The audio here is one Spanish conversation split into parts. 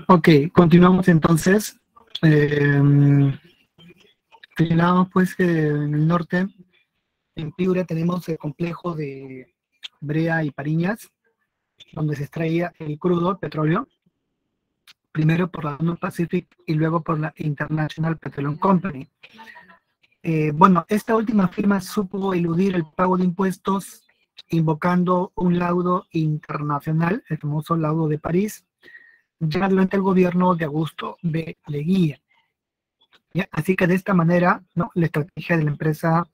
Ok, continuamos entonces. Señalábamos pues que en el norte, en Piura, tenemos el complejo de Brea y Pariñas, donde se extraía el crudo, el petróleo, primero por la Union Pacific y luego por la International Petroleum Company. Bueno, esta última firma supo eludir el pago de impuestos invocando un laudo internacional, el famoso laudo de París, ya durante el gobierno de Augusto B. Leguía. ¿Ya? Así que de esta manera, ¿no?, la estrategia de la empresa,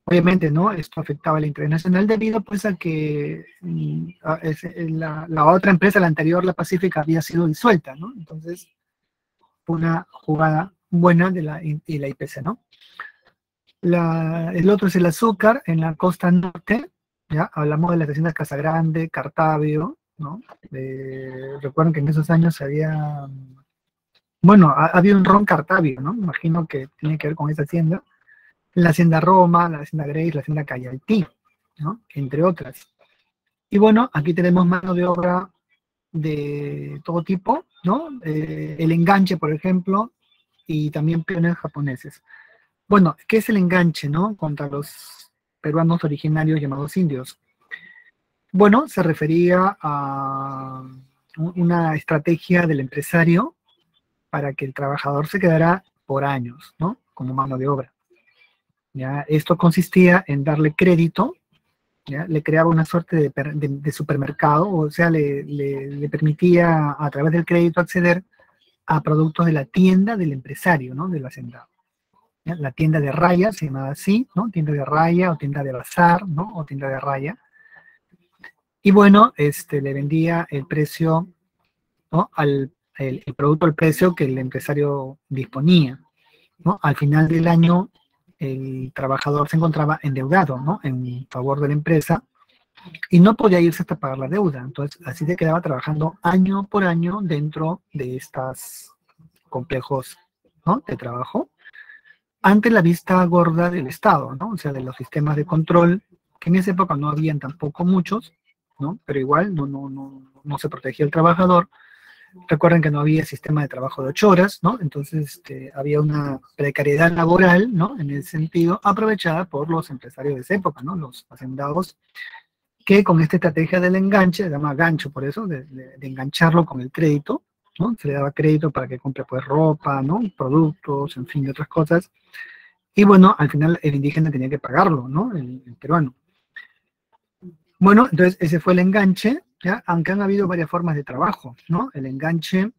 obviamente, ¿no?, esto afectaba al interés nacional debido pues a que la otra empresa, la anterior, la Pacífica, había sido disuelta, ¿no? Entonces, fue una jugada buena de la IPC, ¿no? El otro es el azúcar en la costa norte, ¿ya? Hablamos de las haciendas Casagrande, Cartavio, ¿no? Recuerden que en esos años había, bueno, había un ron Cartavio, ¿no? Me imagino que tiene que ver con esa hacienda. La hacienda Roma, la hacienda Grace, la hacienda Cayaltí, ¿no?, entre otras. Y bueno, aquí tenemos mano de obra de todo tipo, ¿no? El enganche, por ejemplo, y también peones japoneses. Bueno, ¿qué es el enganche, no?, contra los peruanos originarios llamados indios? Bueno, se refería a una estrategia del empresario para que el trabajador se quedara por años, ¿no?, como mano de obra. ¿Ya? Esto consistía en darle crédito, ¿ya? Le creaba una suerte de supermercado, o sea, le permitía a través del crédito acceder a productos de la tienda del empresario, ¿no?, del hacendado. ¿Ya? La tienda de raya se llamaba así, ¿no?, tienda de raya o tienda de bazar, ¿no?, o tienda de raya. Y bueno, le vendía el precio, ¿no?, el producto al precio que el empresario disponía, ¿no? Al final del año, el trabajador se encontraba endeudado, ¿no?, en favor de la empresa, y no podía irse hasta pagar la deuda. Entonces, así se quedaba trabajando año por año dentro de estos complejos, ¿no?, de trabajo, ante la vista gorda del Estado, ¿no?, o sea, de los sistemas de control, que en esa época no habían tampoco muchos, ¿no?, pero igual no se protegía el trabajador. Recuerden que no había sistema de trabajo de 8 horas, ¿no? Entonces había una precariedad laboral, ¿no?, en ese sentido, aprovechada por los empresarios de esa época, ¿no?, los hacendados, que con esta estrategia del enganche, se llama gancho por eso, de engancharlo con el crédito, ¿no? Se le daba crédito para que compre pues ropa, ¿no?, productos, en fin, de otras cosas. Y bueno, al final el indígena tenía que pagarlo, ¿no?, el peruano. Bueno, entonces ese fue el enganche, ¿ya? Aunque han habido varias formas de trabajo, ¿no? El enganche,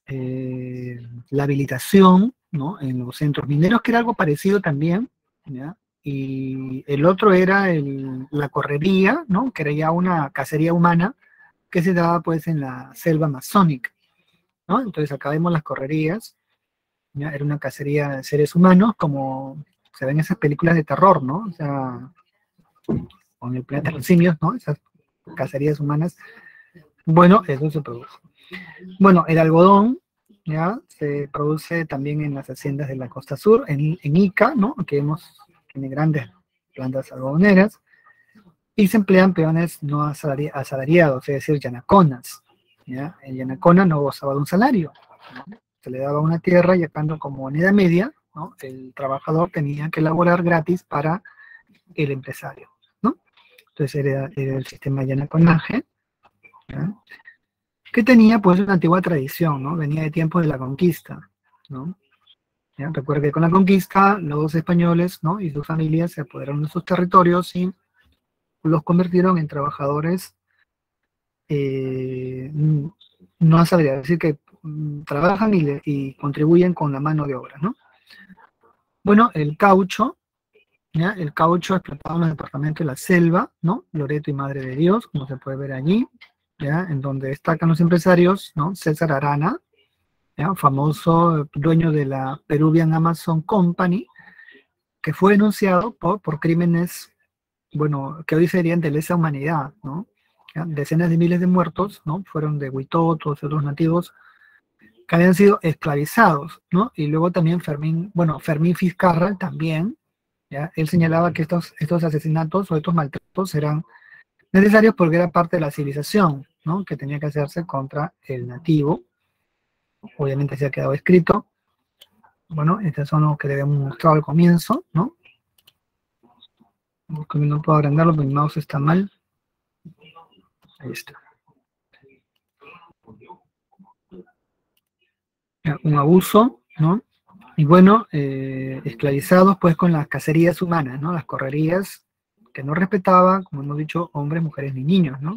la habilitación, ¿no?, en los centros mineros, que era algo parecido también, ¿ya? Y el otro era la correría, ¿no?, que era ya una cacería humana que se daba pues en la selva amazónica, ¿no? Entonces acá vemos las correrías, ¿ya? Era una cacería de seres humanos, como se ven en esas películas de terror, ¿no? O sea, con el planeta de los simios, ¿no? Esas cacerías humanas. Bueno, eso se produjo. Bueno, el algodón, ¿ya?, se produce también en las haciendas de la costa sur, en Ica, ¿no?, que tiene grandes plantas algodoneras, y se emplean peones no asalariados, es decir, yanaconas, ¿ya? El yanacona no gozaba de un salario, ¿no? Se le daba una tierra y actuando como moneda media, ¿no?, el trabajador tenía que laborar gratis para el empresario, ¿no? Entonces era el sistema yanaconaje, ¿ya?, que tenía pues una antigua tradición, ¿no? Venía de tiempos de la conquista, ¿no? ¿Ya? Recuerda que con la conquista los españoles, ¿no?, y sus familias se apoderaron de sus territorios y los convirtieron en trabajadores no asalariados, es decir, que trabajan y contribuyen con la mano de obra, ¿no? Bueno, el caucho, ¿ya? El caucho explotado en los departamentos de la Selva, ¿no?, Loreto y Madre de Dios, como se puede ver allí, ¿ya?, en donde destacan los empresarios, ¿no? César Arana, ¿ya?, famoso dueño de la Peruvian Amazon Company, que fue denunciado por crímenes, bueno, que hoy serían de lesa humanidad, ¿no? ¿Ya? Decenas de miles de muertos, ¿no?, fueron de huitotos y otros nativos que habían sido esclavizados, ¿no? Y luego también Fermín Fiscarra también, ¿ya?, él señalaba que estos asesinatos o estos maltratos eran necesarios porque era parte de la civilización, ¿no?, que tenía que hacerse contra el nativo. Obviamente se ha quedado escrito. Bueno, estos son los que le habíamos mostrado al comienzo, ¿no? Porque no puedo agrandarlo, porque mi mouse está mal. Ahí está. Un abuso, ¿no? Y bueno, esclavizados pues con las cacerías humanas, ¿no? Las correrías que no respetaba, como hemos dicho, hombres, mujeres ni niños, ¿no?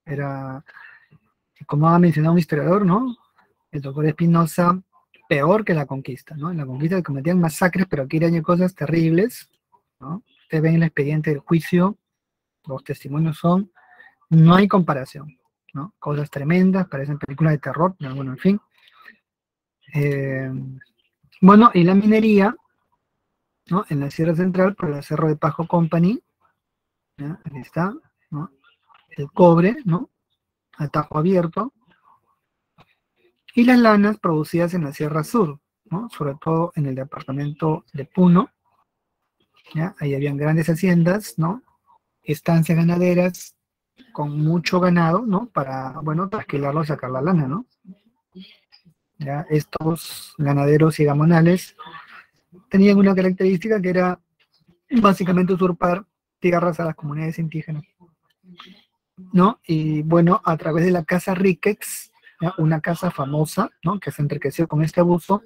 Era, como ha mencionado un historiador, ¿no?, el doctor Espinosa, peor que la conquista, ¿no? En la conquista se cometían masacres, pero aquí eran cosas terribles, ¿no? Ustedes ven el expediente del juicio, los testimonios son, no hay comparación, ¿no? Cosas tremendas, parecen películas de terror, pero bueno, en fin. Bueno, y la minería, ¿no?, en la Sierra Central, por el Cerro de Pajo Company, ¿ya? Aquí está, ¿no? El cobre, ¿no?, a tajo abierto, y las lanas producidas en la Sierra Sur, ¿no?, sobre todo en el departamento de Puno, ¿ya? Ahí habían grandes haciendas, ¿no?, estancias ganaderas con mucho ganado, ¿no?, para, bueno, trasquilarlo y sacar la lana, ¿no? ¿Ya? Estos ganaderos y gamonales tenían una característica que era básicamente usurpar tierras a las comunidades indígenas, ¿no? Y bueno, a través de la casa Riquex, ¿ya?, una casa famosa, ¿no?, que se enriqueció con este abuso,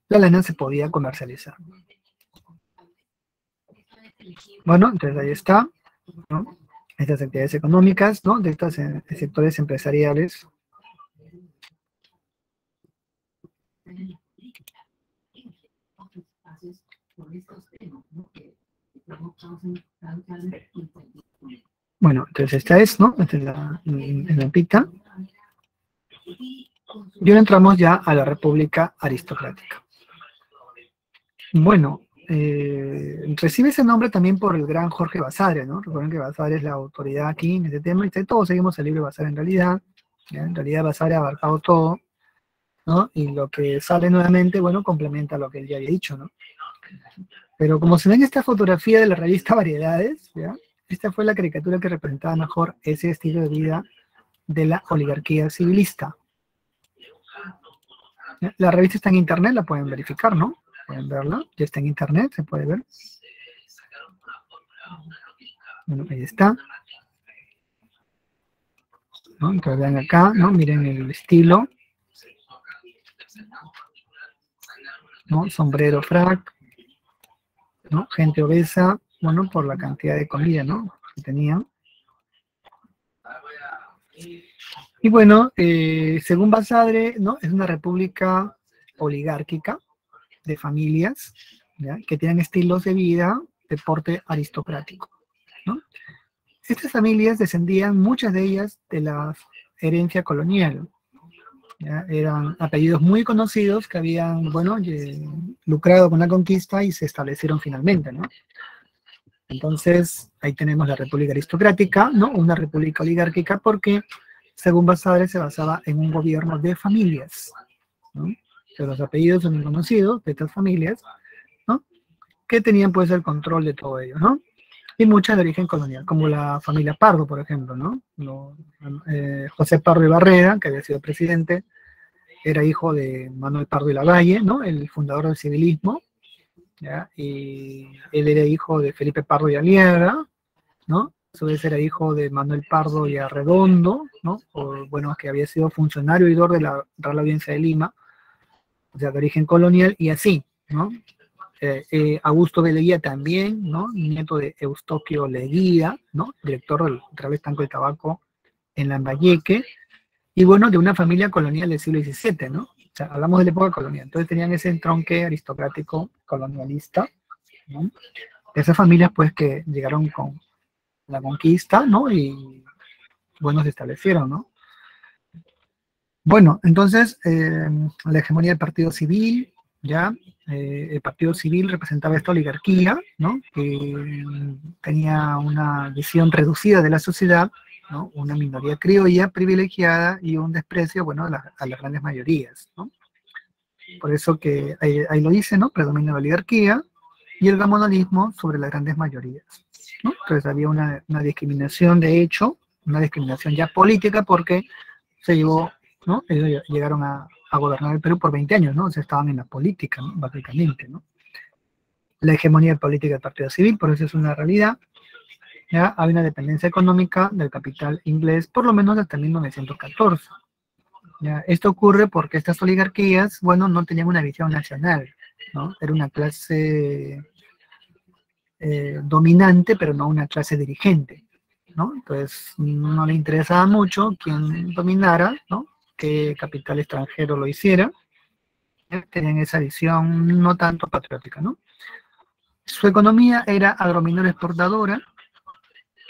la lana se podía comercializar. Bueno, entonces ahí está, ¿no?, estas actividades económicas, ¿no?, de estos sectores empresariales. Bueno, entonces esta es, ¿no?, esta es la pita. Y ahora entramos ya a la República Aristocrática. Bueno, recibe ese nombre también por el gran Jorge Basadre, ¿no? Recuerden que Basadre es la autoridad aquí en este tema, y todos seguimos el libro de Basadre en realidad, ¿ya? En realidad Basadre ha abarcado todo, ¿no? Y lo que sale nuevamente, bueno, complementa lo que él ya había dicho, ¿no? Pero como se ve en esta fotografía de la revista Variedades, ¿ya?, esta fue la caricatura que representaba mejor ese estilo de vida de la oligarquía civilista. La revista está en internet, la pueden verificar, ¿no? Pueden verla, ya está en internet, se puede ver. Bueno, ahí está, ¿no? Entonces vean acá, ¿no? Miren el estilo, ¿no? Sombrero frac, ¿no? Gente obesa, bueno, por la cantidad de comida, ¿no?, que tenían. Y bueno, según Basadre, ¿no?, es una república oligárquica de familias, ¿ya?, que tienen estilos de vida de porte aristocrático, ¿no? Estas familias descendían, muchas de ellas, de la herencia colonial, ¿ya? Eran apellidos muy conocidos que habían, bueno, lucrado con la conquista y se establecieron finalmente, ¿no? Entonces, ahí tenemos la república aristocrática, ¿no?, una república oligárquica, porque, según Basadre, se basaba en un gobierno de familias, ¿no? Que los apellidos son conocidos de estas familias, ¿no?, que tenían pues el control de todo ello, ¿no? Y muchas de origen colonial, como la familia Pardo, por ejemplo, ¿no? José Pardo y Barrera, que había sido presidente, era hijo de Manuel Pardo y Lavalle, ¿no?, el fundador del civilismo, ¿ya? Y él era hijo de Felipe Pardo y Aliaga, ¿no? A su vez era hijo de Manuel Pardo y Arredondo, ¿no? Bueno, que había sido funcionario y oidor de la Real Audiencia de Lima, o sea, de origen colonial, y así, ¿no? Augusto de Leguía también, ¿no?, nieto de Eustoquio Leguía, ¿no?, director del Real Estanco de Tabaco en Lambayeque, y bueno, de una familia colonial del siglo XVII, ¿no? O sea, hablamos de la época colonial. Entonces tenían ese entronque aristocrático colonialista, ¿no? Esas familias, pues, que llegaron con la conquista, ¿no? Y, bueno, se establecieron, ¿no? Bueno, entonces, la hegemonía del partido civil, ¿ya? El partido civil representaba esta oligarquía, ¿no?, que tenía una visión reducida de la sociedad, ¿no?, una minoría criolla privilegiada y un desprecio, bueno, a las grandes mayorías, ¿no? Por eso que ahí lo dice, ¿no?, predomina la oligarquía y el gamonalismo sobre las grandes mayorías, ¿no? Entonces había una discriminación de hecho, una discriminación ya política porque se llevó, ¿no? Ellos llegaron a gobernar el Perú por 20 años, ¿no? O sea, estaban en la política, ¿no? Básicamente, ¿no? La hegemonía política del Partido Civil, por eso es una realidad. Ya hay una dependencia económica del capital inglés, por lo menos hasta 1914. ¿Ya? Esto ocurre porque estas oligarquías, bueno, no tenían una visión nacional, ¿no? Era una clase dominante, pero no una clase dirigente, ¿no? Entonces, no le interesaba mucho quién dominara, ¿no? Qué capital extranjero lo hiciera. ¿Ya? Tenían esa visión no tanto patriótica, ¿no? Su economía era agrominera exportadora,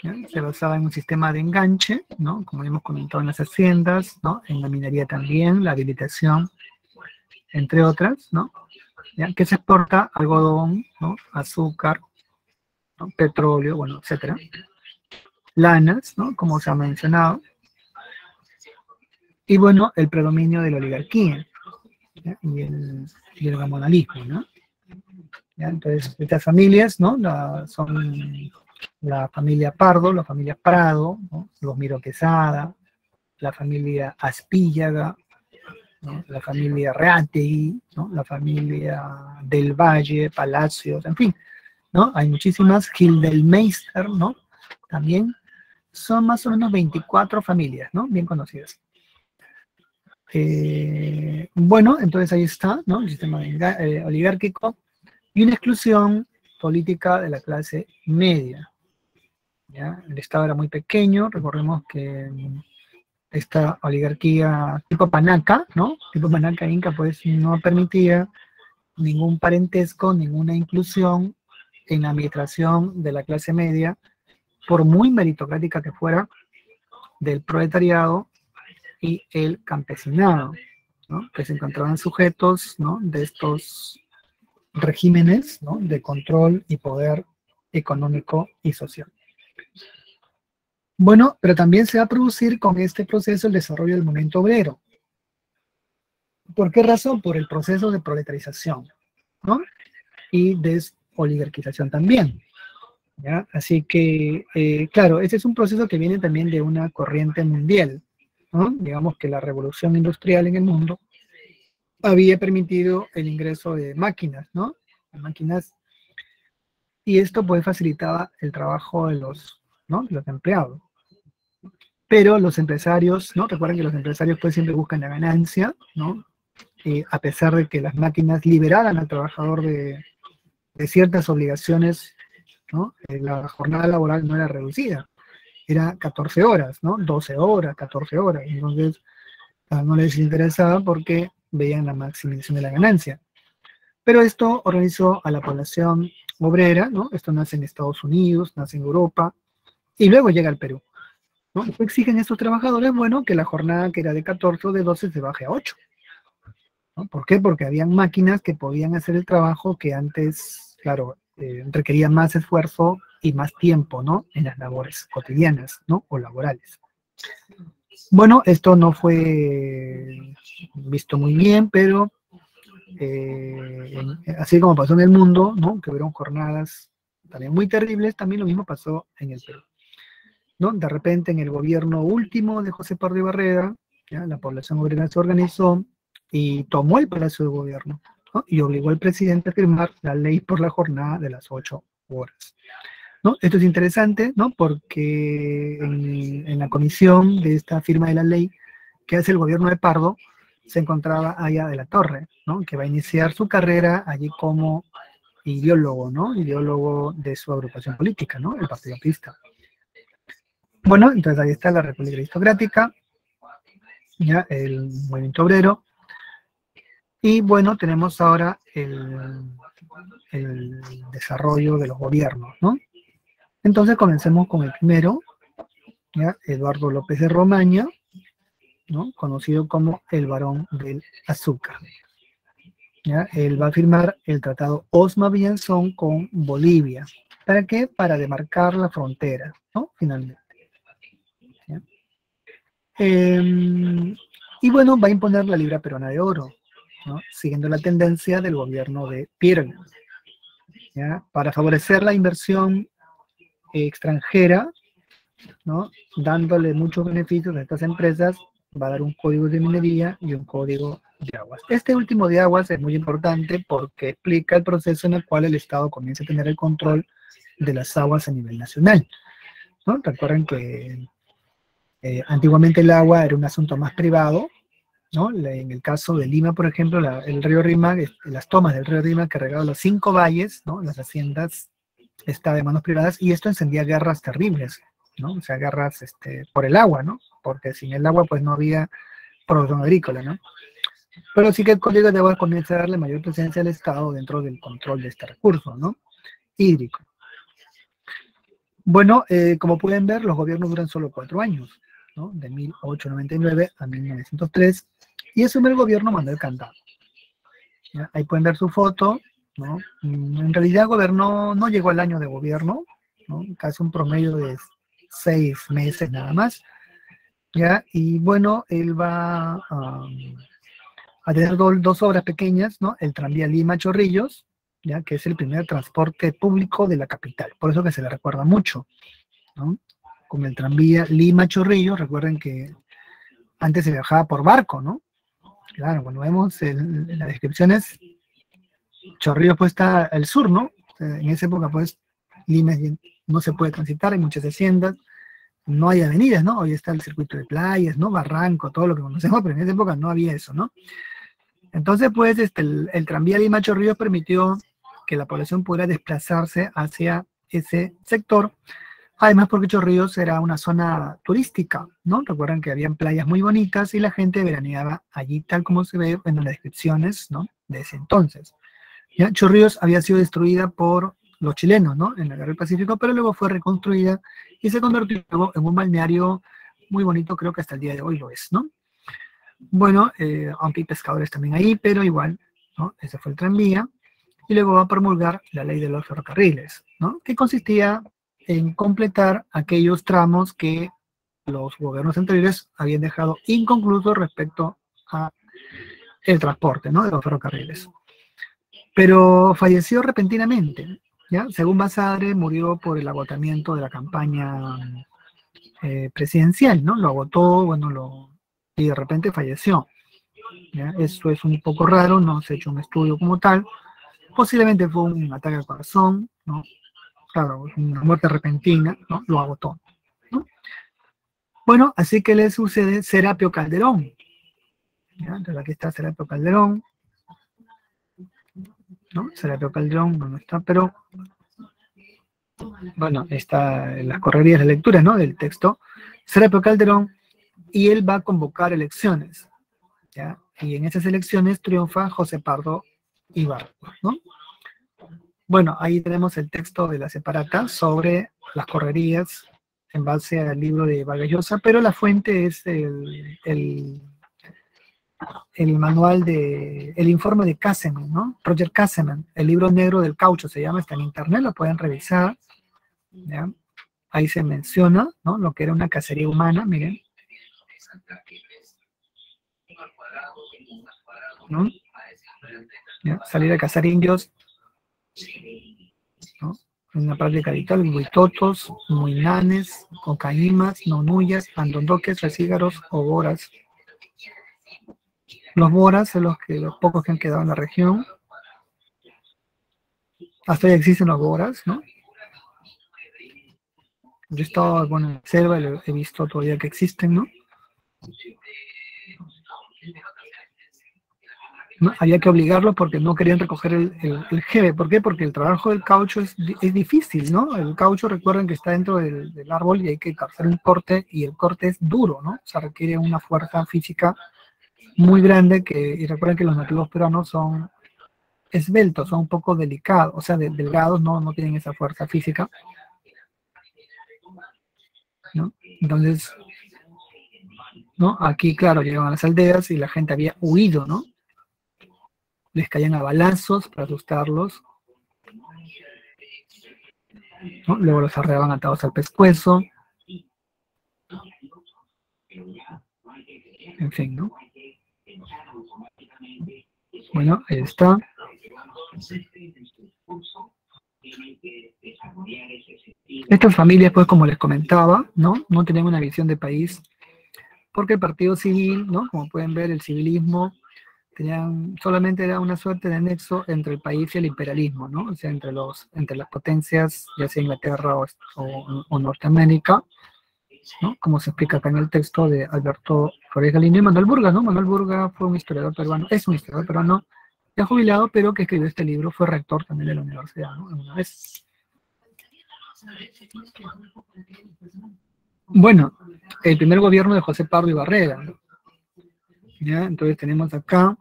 ¿ya? Se basaba en un sistema de enganche, ¿no? Como hemos comentado en las haciendas, ¿no? En la minería también, la habilitación, entre otras, ¿no? ¿Ya? Que se exporta algodón, ¿no? Azúcar, ¿no? Petróleo, bueno, etcétera. Lanas, ¿no? Como se ha mencionado. Y bueno, el predominio de la oligarquía, ¿ya? Y el gamonalismo, ¿no? ¿Ya? Entonces, estas familias, ¿no? Son la familia Pardo, la familia Prado, ¿no? Los Miro Quesada, la familia Aspíllaga, ¿no? La familia Reategui, ¿no? La familia del Valle, Palacios, en fin, ¿no? Hay muchísimas, Gil del Meister, ¿no? También son más o menos 24 familias, ¿no? Bien conocidas. Bueno, entonces ahí está, ¿no? El sistema oligárquico y una exclusión política de la clase media. ¿Ya? El Estado era muy pequeño, recordemos que esta oligarquía tipo panaca, ¿no? Tipo panaca inca, pues no permitía ningún parentesco, ninguna inclusión en la administración de la clase media, por muy meritocrática que fuera, del proletariado y el campesinado, ¿no? Que se encontraban sujetos, ¿no? De estos regímenes, ¿no? De control y poder económico y social. Bueno, pero también se va a producir con este proceso el desarrollo del movimiento obrero. ¿Por qué razón? Por el proceso de proletarización, ¿no? Y desoligarquización también. ¿Ya? Así que, claro, este es un proceso que viene también de una corriente mundial, ¿no? Digamos que la revolución industrial en el mundo había permitido el ingreso de máquinas, ¿no? Máquinas, y esto pues facilitaba el trabajo de ¿no? De los empleados. Pero los empresarios, ¿no? Recuerden que los empresarios pues siempre buscan la ganancia, ¿no? A pesar de que las máquinas liberaran al trabajador de ciertas obligaciones, ¿no? La jornada laboral no era reducida, era 14 horas, ¿no? 12 horas, 14 horas. Entonces, no les interesaba porque veían la maximización de la ganancia. Pero esto organizó a la población obrera, ¿no? Esto nace en Estados Unidos, nace en Europa, y luego llega al Perú, ¿no? Exigen estos trabajadores, bueno, que la jornada que era de 14 o de 12 se baje a 8. ¿No? ¿Por qué? Porque habían máquinas que podían hacer el trabajo que antes, claro, requería más esfuerzo y más tiempo, ¿no? En las labores cotidianas, ¿no? O laborales. Bueno, esto no fue visto muy bien, pero así como pasó en el mundo, ¿no? Que hubieron jornadas también muy terribles, también lo mismo pasó en el Perú, ¿no? De repente en el gobierno último de José Pardo y Barreda, ¿ya? La población obrera se organizó y tomó el Palacio de Gobierno, ¿no? Y obligó al presidente a firmar la ley por la jornada de las 8 horas. ¿No? Esto es interesante, ¿no? Porque en la comisión de esta firma de la ley que hace el gobierno de Pardo se encontraba Aya de la Torre, ¿no? Que va a iniciar su carrera allí como ideólogo, ¿no? Ideólogo de su agrupación política, ¿no? El Partido Aprista. Bueno, entonces ahí está la República Aristocrática, ya el movimiento obrero, y bueno, tenemos ahora el desarrollo de los gobiernos, ¿no? Entonces comencemos con el primero, ¿ya? Eduardo López de Romaña, ¿no? Conocido como el Barón del Azúcar. ¿Ya? Él va a firmar el tratado Osma-Villanzón con Bolivia. ¿Para qué? Para demarcar la frontera, ¿no? Finalmente. ¿Ya? Y bueno, va a imponer la libra peruana de oro, ¿no? Siguiendo la tendencia del gobierno de Pirna, ¿ya? Para favorecer la inversión extranjera, ¿no? Dándole muchos beneficios a estas empresas, va a dar un código de minería y un código de aguas. Este último de aguas es muy importante porque explica el proceso en el cual el Estado comienza a tener el control de las aguas a nivel nacional, ¿no? Recuerden que antiguamente el agua era un asunto más privado, ¿no? En el caso de Lima, por ejemplo, el río Rímac, las tomas del río Rímac que regaba los 5 valles, ¿no? Las haciendas estaban en manos privadas y esto encendía guerras terribles, ¿no? O sea, guerras por el agua, ¿no? Porque sin el agua pues no había producción agrícola, ¿no? Pero sí que el Código de Agua comienza a darle mayor presencia al Estado dentro del control de este recurso, ¿no? Hídrico. Bueno, como pueden ver, los gobiernos duran solo 4 años, ¿no? De 1899 a 1903, y asume el gobierno Manuel Candamo. ¿Ya? Ahí pueden ver su foto, ¿no? En realidad gobernó, no llegó al año de gobierno, ¿no? Casi un promedio de 6 meses nada más, ¿ya? Y bueno, él va a tener dos obras pequeñas, ¿no? El tranvía Lima-Chorrillos, ¿ya? Que es el primer transporte público de la capital, por eso que se le recuerda mucho, ¿no? Con el tranvía Lima-Chorrillos, recuerden que antes se viajaba por barco, ¿no? Claro, cuando vemos en las descripciones, Chorrillos pues está al sur, ¿no? En esa época pues Lima no se puede transitar, hay muchas haciendas, no hay avenidas, ¿no? Hoy está el circuito de playas, ¿no? Barranco, todo lo que conocemos, pero en esa época no había eso, ¿no? Entonces pues el tranvía Lima Chorrillos permitió que la población pudiera desplazarse hacia ese sector. Además, porque Chorrillos era una zona turística, ¿no? Recuerdan que habían playas muy bonitas y la gente veraneaba allí, tal como se ve en las descripciones, ¿no? De ese entonces. ¿Ya? Chorrillos había sido destruida por los chilenos, ¿no? En la Guerra del Pacífico, pero luego fue reconstruida y se convirtió luego en un balneario muy bonito, creo que hasta el día de hoy lo es, ¿no? Bueno, aunque hay pescadores también ahí, pero igual, ¿no? Ese fue el tranvía. Y luego va a promulgar la ley de los ferrocarriles, ¿no? Que consistía en completar aquellos tramos que los gobiernos anteriores habían dejado inconclusos respecto a el transporte, ¿no? De los ferrocarriles. Pero falleció repentinamente, ¿ya? Según Basadre, murió por el agotamiento de la campaña presidencial, ¿no? Lo agotó, bueno, y de repente falleció, ¿ya? Eso es un poco raro, no se ha hecho un estudio como tal. Posiblemente fue un ataque al corazón, ¿no? Claro, una muerte repentina, ¿no? Lo agotó, ¿no? Bueno, así que le sucede Serapio Calderón, ¿ya? Entonces aquí está Serapio Calderón, ¿no? Serapio Calderón no está, pero bueno, está en las correrías de lectura, ¿no? Del texto. Serapio Calderón, y él va a convocar elecciones, ¿ya? Y en esas elecciones triunfa José Pardo Ibarra, ¿no? Bueno, ahí tenemos el texto de la separata sobre las correrías en base al libro de Vargas Llosa, pero la fuente es el manual el informe de Kasseman, ¿no? Roger Kasseman, el libro negro del caucho se llama, está en internet, lo pueden revisar, ¿ya? Ahí se menciona, ¿no? Lo que era una cacería humana, miren, ¿no? ¿Ya? Salir a cazar indios, ¿no? Una práctica habitual, huitotos, muinanes, cocaímas, nonuyas, andondoques, recígaros o boras. Los boras son los pocos que han quedado en la región. Hasta hoy existen los boras, ¿no? Yo he estado, bueno, en la selva y he visto todavía que existen, ¿no? ¿No? Había que obligarlos porque no querían recoger el jeve. ¿Por qué? Porque el trabajo del caucho es difícil, ¿no? El caucho, recuerden que está dentro del árbol y hay que hacer un corte y el corte es duro, ¿no? O sea, requiere una fuerza física muy grande y recuerden que los nativos peruanos son esbeltos, son un poco delicados, o sea, delgados, no tienen esa fuerza física, ¿no? Entonces, ¿no? Aquí, claro, llegaban a las aldeas y la gente había huido, ¿no? Les caían a balazos para asustarlos, ¿no? Luego los arreaban atados al pescuezo, en fin, ¿no? Bueno, ahí está. Estas familias, pues, como les comentaba, no tenían una visión de país, porque el partido civil, ¿no? Como pueden ver, el civilismo solamente era una suerte de nexo entre el país y el imperialismo, ¿no? O sea, entre las potencias, ya sea Inglaterra o Norteamérica, ¿no? Como se explica acá en el texto de Alberto Flores Galindo y Manuel Burga, ¿no? Manuel Burga fue un historiador peruano, es un historiador peruano ya jubilado, pero que escribió este libro, fue rector también de la universidad, ¿no? Una vez. Bueno, el primer gobierno de José Pardo y Barrera, ¿no? ¿Ya? Entonces tenemos acá,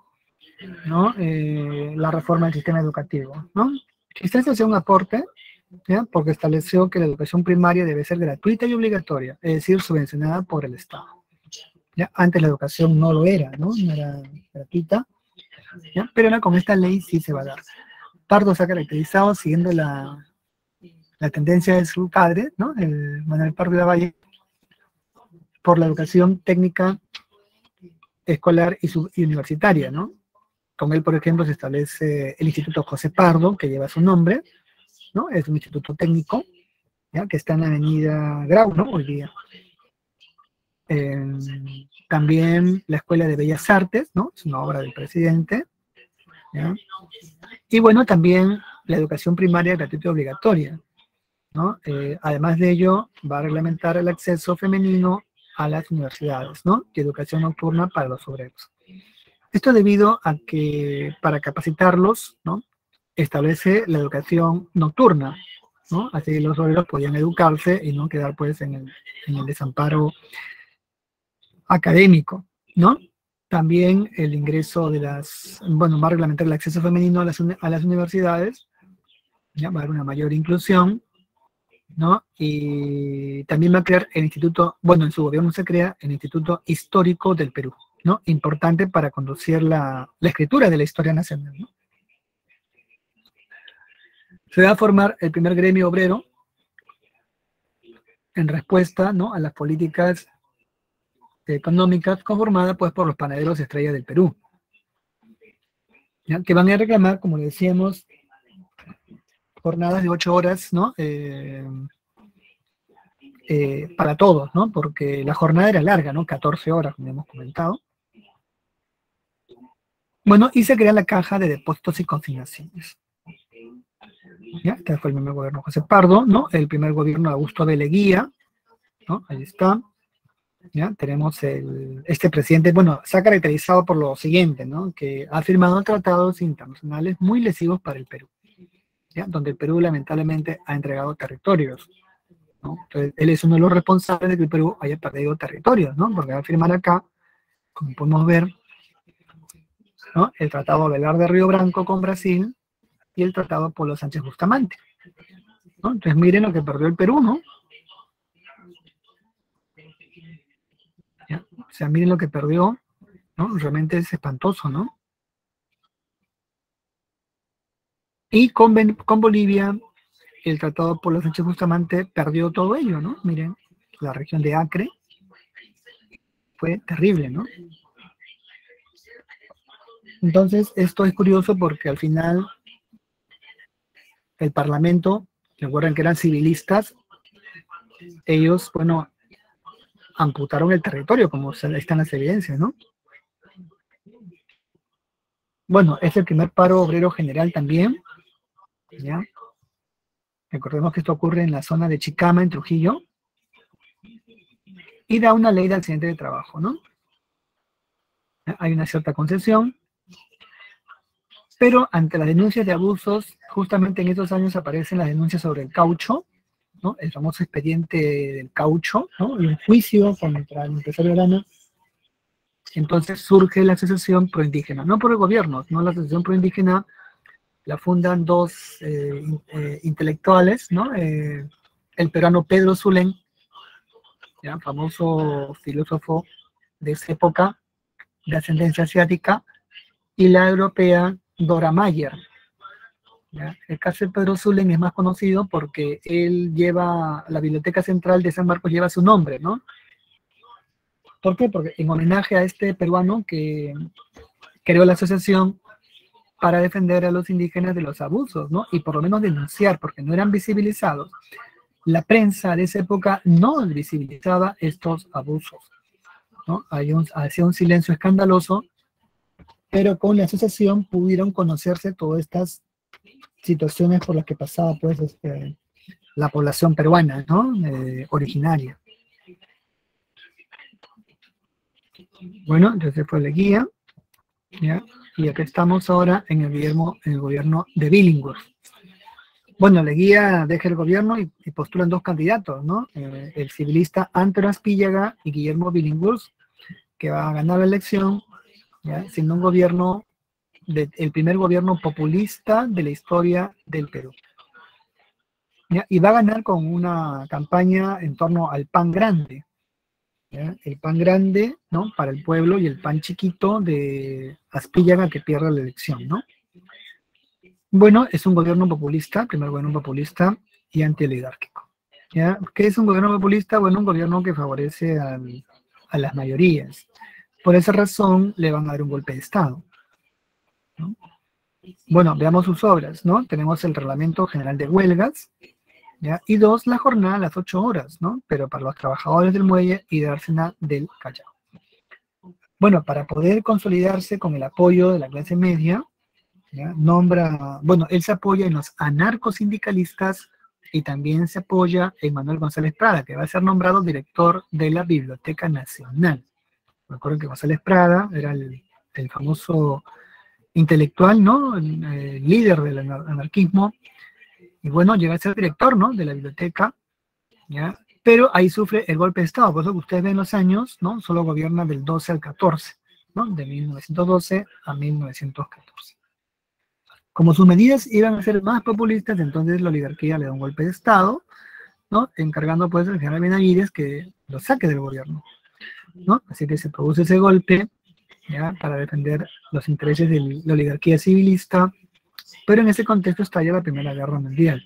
¿no? La reforma del sistema educativo, ¿no? Existencia hacía un aporte, ¿ya? Porque estableció que la educación primaria debe ser gratuita y obligatoria, es decir, subvencionada por el Estado. ¿Ya? Antes la educación no lo era, ¿no? No era gratuita, ¿ya? Pero ahora con esta ley sí se va a dar. Pardo se ha caracterizado siguiendo la tendencia de su padre, ¿no? El Manuel Pardo de la Valle, por la educación técnica, escolar y universitaria, ¿no? Con él, por ejemplo, se establece el Instituto José Pardo, que lleva su nombre, ¿no? Es un instituto técnico, ¿ya? Que está en la avenida Grau, ¿no? Hoy día. También la Escuela de Bellas Artes, ¿no? Es una obra del presidente, ¿ya? Y bueno, también la educación primaria gratuita y obligatoria, ¿no? Además de ello, va a reglamentar el acceso femenino a las universidades, ¿no? Y educación nocturna para los obreros. Esto debido a que para capacitarlos, ¿no? Establece la educación nocturna, ¿no? Así los obreros podían educarse y no quedar pues en el desamparo académico, ¿no? También el ingreso va a reglamentar el acceso femenino a las universidades, ¿ya? Va a haber una mayor inclusión, ¿no? Y también va a crear el instituto, bueno, en su gobierno se crea el Instituto Histórico del Perú, ¿no? Importante para conducir la escritura de la historia nacional, ¿no? Se va a formar el primer gremio obrero en respuesta, ¿no? A las políticas económicas conformadas pues por los panaderos estrella del Perú, ¿ya? Que van a reclamar, como decíamos, jornadas de 8 horas, ¿no? Para todos, ¿no? Porque la jornada era larga, ¿no? 14 horas, como hemos comentado. Bueno, y se crea la Caja de Depósitos y Consignaciones. ¿Ya? Este fue el primer gobierno de José Pardo, ¿no? El primer gobierno de Augusto B. Leguía, ¿no? Ahí está. ¿Ya? Tenemos este presidente, bueno, se ha caracterizado por lo siguiente, ¿no? Que ha firmado tratados internacionales muy lesivos para el Perú, ¿ya? Donde el Perú lamentablemente ha entregado territorios, ¿no? Entonces, él es uno de los responsables de que el Perú haya perdido territorios, ¿no? Porque va a firmar acá, como podemos ver, ¿no? El Tratado Velar de Río Branco con Brasil y el Tratado Polo Sánchez Bustamante, ¿no? Entonces miren lo que perdió el Perú, ¿no? ¿Ya? O sea, miren lo que perdió, ¿no? Realmente es espantoso, ¿no? Y con Bolivia, el Tratado Polo Sánchez Bustamante perdió todo ello, ¿no? Miren, la región de Acre fue terrible, ¿no? Entonces, esto es curioso porque al final el Parlamento, recuerden que eran civilistas, ellos, bueno, amputaron el territorio, como están las evidencias, ¿no? Bueno, es el primer paro obrero general también, ¿ya? Recordemos que esto ocurre en la zona de Chicama, en Trujillo, y da una ley de accidente de trabajo, ¿no? Hay una cierta concesión, pero ante las denuncias de abusos, justamente en esos años aparecen las denuncias sobre el caucho, ¿no? El famoso expediente del caucho, ¿no? Y un juicio contra el empresario Arana. Entonces surge la asociación proindígena, no por el gobierno, no, la asociación proindígena la fundan dos intelectuales, ¿no? El peruano Pedro Zulem, ¿ya? Famoso filósofo de esa época, de ascendencia asiática, y la europea Dora Mayer, ¿ya? El caso de Pedro Zulem es más conocido porque él lleva, la Biblioteca Central de San Marcos lleva su nombre, ¿no? ¿Por qué? Porque en homenaje a este peruano que creó la asociación para defender a los indígenas de los abusos, ¿no? Y por lo menos denunciar, porque no eran visibilizados, La prensa de esa época no visibilizaba estos abusos, ¿no? Hacía un silencio escandaloso, pero con la asociación pudieron conocerse todas estas situaciones por las que pasaba pues, la población peruana, ¿no? Originaria. Bueno, entonces fue la guía, ¿ya? Y acá estamos ahora en el gobierno de Billinghurst. Bueno, Leguía deja el gobierno y postulan dos candidatos, ¿no? El civilista Antero Aspíllaga y Guillermo Billinghurst, que va a ganar la elección, ¿ya? Siendo un gobierno, el primer gobierno populista de la historia del Perú. ¿Ya? Y va a ganar con una campaña en torno al pan grande, ¿ya? El pan grande, ¿no? Para el pueblo y el pan chiquito de Aspíllaga que pierde la elección, ¿no? Bueno, es un gobierno populista, primer gobierno populista y antioligárquico. ¿Ya? ¿Qué es un gobierno populista? Bueno, un gobierno que favorece a las mayorías. Por esa razón le van a dar un golpe de Estado, ¿no? Bueno, veamos sus obras, ¿no? Tenemos el Reglamento General de Huelgas, ¿ya? Y dos, la jornada a las 8 horas, ¿no? Pero para los trabajadores del muelle y de Dársena del Callao. Bueno, para poder consolidarse con el apoyo de la clase media, ¿ya? Bueno, él se apoya en los anarcosindicalistas y también se apoya en Manuel González Prada, que va a ser nombrado director de la Biblioteca Nacional. Recuerden que González Prada era el famoso intelectual, ¿no? El líder del anarquismo, y bueno, llega a ser director, ¿no? De la biblioteca, ¿ya? Pero ahí sufre el golpe de Estado, por eso que ustedes ven los años, ¿no? Solo gobierna del 12 al 14, ¿no? De 1912 a 1914. Como sus medidas iban a ser más populistas, entonces la oligarquía le da un golpe de Estado, ¿no? Encargando pues al general Benavides que lo saque del gobierno, ¿no? Así que se produce ese golpe, ¿ya? Para defender los intereses de la oligarquía civilista, pero en ese contexto estalla la Primera Guerra Mundial.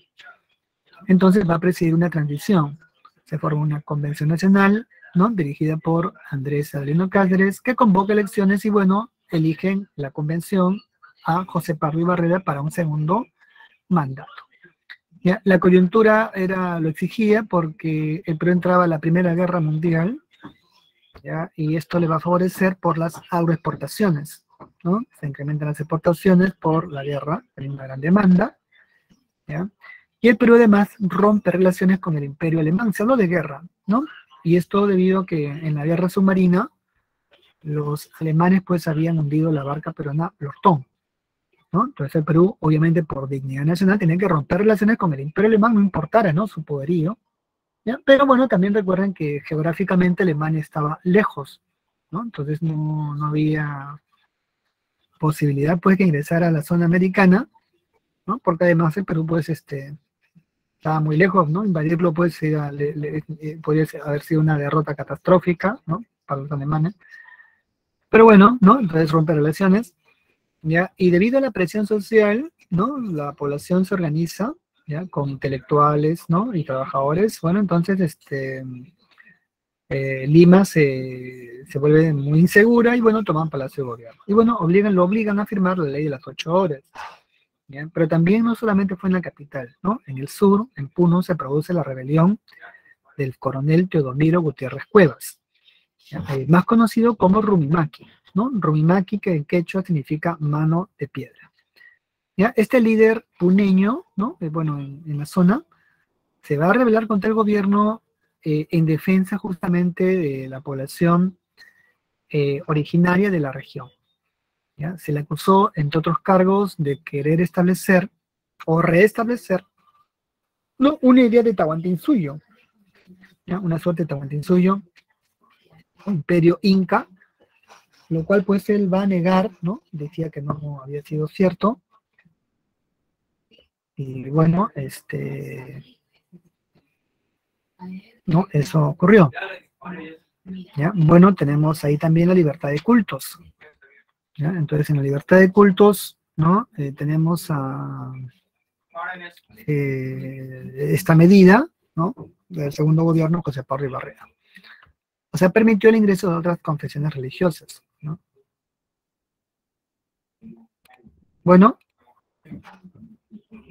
Entonces va a presidir una transición. Se forma una convención nacional, ¿no? Dirigida por Andrés Adelino Cáceres, que convoca elecciones y bueno, eligen la convención a José Pardo y Barrera para un segundo mandato. ¿Ya? La coyuntura lo exigía porque el Perú entraba a la Primera Guerra Mundial, ¿ya? Y esto le va a favorecer por las agroexportaciones, ¿no? Se incrementan las exportaciones por la guerra, hay una gran demanda, ¿ya? Y el Perú además rompe relaciones con el Imperio Alemán, se habló de guerra, ¿no? Y esto debido a que en la guerra submarina los alemanes pues habían hundido la barca peruana Lortón, ¿no? Entonces el Perú, obviamente por dignidad nacional, tenía que romper relaciones con el Imperio Alemán, no importara, ¿no? Su poderío, ¿ya? Pero bueno, también recuerden que geográficamente Alemania estaba lejos, ¿no? Entonces no había posibilidad pues que ingresara a la zona americana, ¿no? Porque además el Perú pues estaba muy lejos, ¿no? Invadirlo pues podría haber sido una derrota catastrófica, ¿no? Para los alemanes. Pero bueno, ¿no? Entonces rompe relaciones, ¿ya? Y debido a la presión social, ¿no? La población se organiza, ¿ya? Con intelectuales, ¿no? Y trabajadores. Bueno, entonces, Lima se vuelve muy insegura y, bueno, toman Palacio de Gobierno. Y, bueno, lo obligan a firmar la ley de las 8 horas. ¿Ya? Pero también no solamente fue en la capital, ¿no? En el sur, en Puno, se produce la rebelión del coronel Teodomiro Gutiérrez Cuevas, ¿ya? Más conocido como Rumimaki, ¿no? Rumimaki, que en quechua significa mano de piedra. ¿Ya? Este líder puneño, ¿no? Bueno, en la zona, se va a rebelar contra el gobierno en defensa justamente de la población originaria de la región. ¿Ya? Se le acusó, entre otros cargos, de querer establecer o reestablecer, ¿no? Una idea de Tahuantinsuyo, ¿ya? Una suerte de Tahuantinsuyo, imperio inca, lo cual pues él va a negar, ¿no? Decía que no había sido cierto. Y bueno, no, eso ocurrió. ¿Ya? Bueno, tenemos ahí también la libertad de cultos. ¿Ya? Entonces, en la libertad de cultos, ¿no? Tenemos esta medida, ¿no? Del segundo gobierno, José Pardo y Barrera. O sea, permitió el ingreso de otras confesiones religiosas, ¿no? Bueno,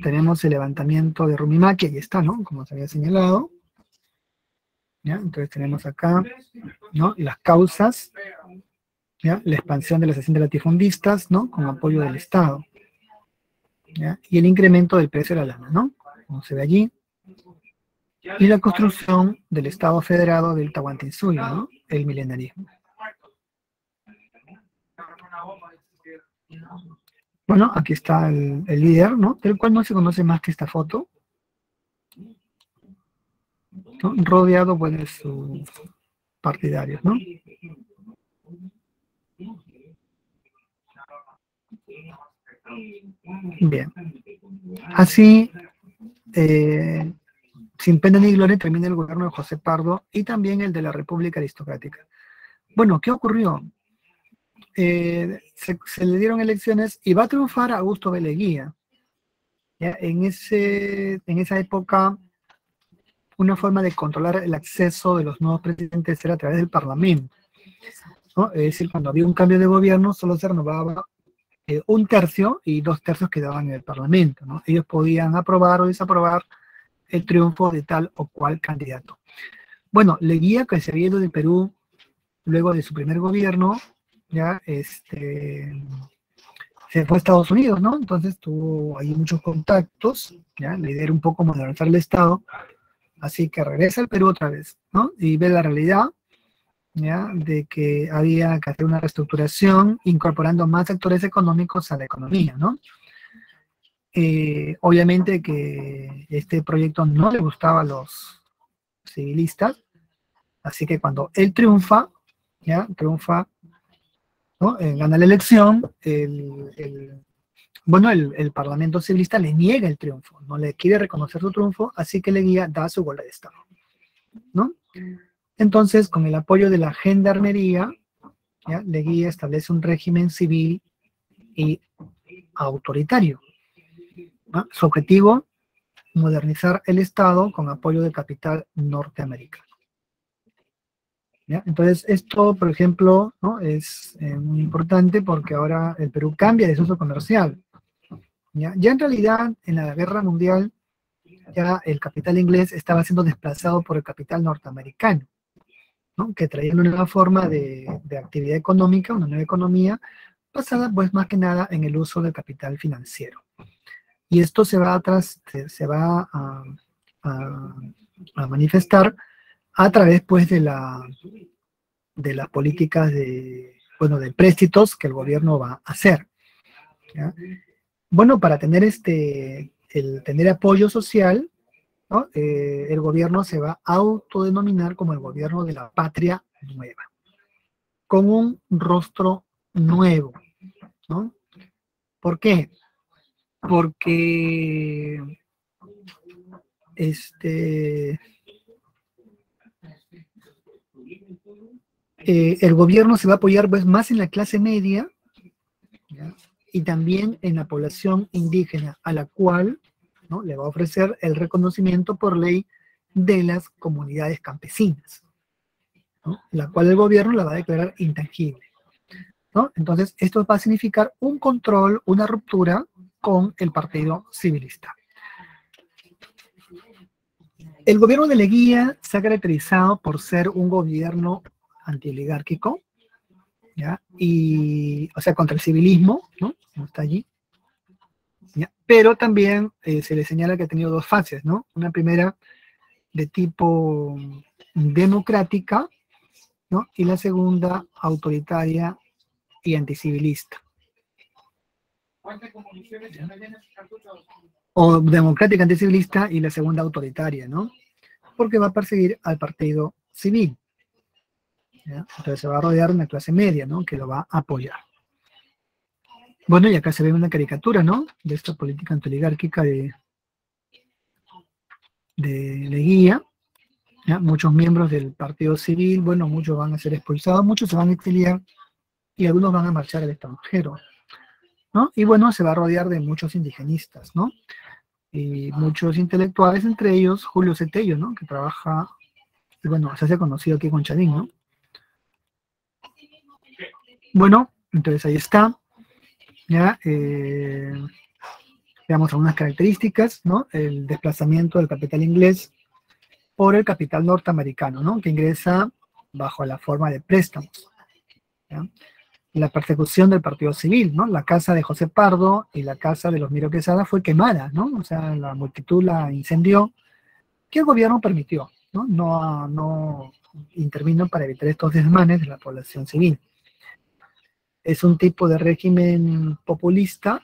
tenemos el levantamiento de Rumimaki, ahí está, ¿no? Como se había señalado. ¿Ya? Entonces tenemos acá, ¿no? Las causas, ¿ya? La expansión de las haciendas latifundistas, ¿no? Con apoyo del Estado, ¿ya? Y el incremento del precio de la lana, ¿no? Como se ve allí. Y la construcción del Estado Federado del Tahuantinsuyo, ¿no? El milenarismo. Bueno, aquí está el líder, ¿no? Del cual no se conoce más que esta foto, ¿no? Rodeado, pues, de sus partidarios, ¿no? Bien. Así, sin pena ni gloria, termina el gobierno de José Pardo y también el de la República Aristocrática. Bueno, ¿qué ocurrió? Se le dieron elecciones y va a triunfar Augusto B. Leguía. ¿Ya? En esa época, una forma de controlar el acceso de los nuevos presidentes era a través del Parlamento, ¿no? Es decir, cuando había un cambio de gobierno, solo se renovaba un tercio y 2 tercios quedaban en el Parlamento, ¿no? Ellos podían aprobar o desaprobar el triunfo de tal o cual candidato. Bueno, Leguía, que se había ido de Perú luego de su primer gobierno, ya se fue a Estados Unidos, ¿no? Entonces tuvo ahí muchos contactos, ya, la idea era un poco modernizar el Estado, así que regresa al Perú otra vez, ¿no? Y ve la realidad, ya, de que había que hacer una reestructuración incorporando más sectores económicos a la economía, ¿no? Obviamente que este proyecto no le gustaba a los civilistas, así que cuando él triunfa, ya, triunfa, ¿no? Gana la elección, el Parlamento civilista le niega el triunfo, no le quiere reconocer su triunfo, así que Leguía da su golpe de Estado, ¿no? Entonces, con el apoyo de la gendarmería, ¿ya? Leguía establece un régimen civil y autoritario, ¿no? Su objetivo, modernizar el Estado con apoyo del capital norteamericano. ¿Ya? Entonces, esto, por ejemplo, ¿no? Es muy importante porque ahora el Perú cambia de socio comercial. ¿Ya? Ya en realidad, en la guerra mundial, ya el capital inglés estaba siendo desplazado por el capital norteamericano, ¿no? Que traía una nueva forma de actividad económica, una nueva economía, basada pues más que nada en el uso del capital financiero. Y esto se va a manifestar a través pues de las políticas de préstitos que el gobierno va a hacer, ¿ya? Bueno, para tener tener apoyo social, ¿no? El gobierno se va a autodenominar como el gobierno de la patria nueva, con un rostro nuevo, ¿no? ¿Por qué? Porque el gobierno se va a apoyar pues, más en la clase media, ¿ya? Y también en la población indígena, a la cual, ¿no? Le va a ofrecer el reconocimiento por ley de las comunidades campesinas, ¿no? La cual el gobierno la va a declarar intangible, ¿no? Entonces, esto va a significar un control, una ruptura con el partido civilista. El gobierno de Leguía se ha caracterizado por ser un gobierno antioligárquico, ¿ya? Y, o sea, contra el civilismo, ¿no? Como está allí. ¿Ya? Pero también se le señala que ha tenido 2 fases, ¿no? Una primera de tipo democrática, ¿no? Y la segunda autoritaria y anticivilista. O democrática anticivilista y la segunda autoritaria, ¿no? Porque va a perseguir al partido civil, ¿ya? Entonces se va a rodear una clase media, ¿no? Que lo va a apoyar. Bueno, y acá se ve una caricatura, ¿no? De esta política antioligárquica de Leguía, ¿ya? Muchos miembros del partido civil, bueno, muchos van a ser expulsados, muchos se van a exiliar y algunos van a marchar al extranjero, ¿no? Y bueno, se va a rodear de muchos indigenistas, ¿no? Y muchos intelectuales, entre ellos Julio Cetello, ¿no? Que trabaja, y bueno, se hace conocido aquí con Chadín, ¿no? Bueno, entonces ahí está, ¿ya? Veamos algunas características, ¿no? El desplazamiento del capital inglés por el capital norteamericano, ¿no? Que ingresa bajo la forma de préstamos, ¿ya? La persecución del partido civil, ¿no? La casa de José Pardo y la casa de los Miro Quesada fue quemada, ¿no? O sea, la multitud la incendió, que el gobierno permitió, ¿no? No intervino para evitar estos desmanes de la población civil. Es un tipo de régimen populista,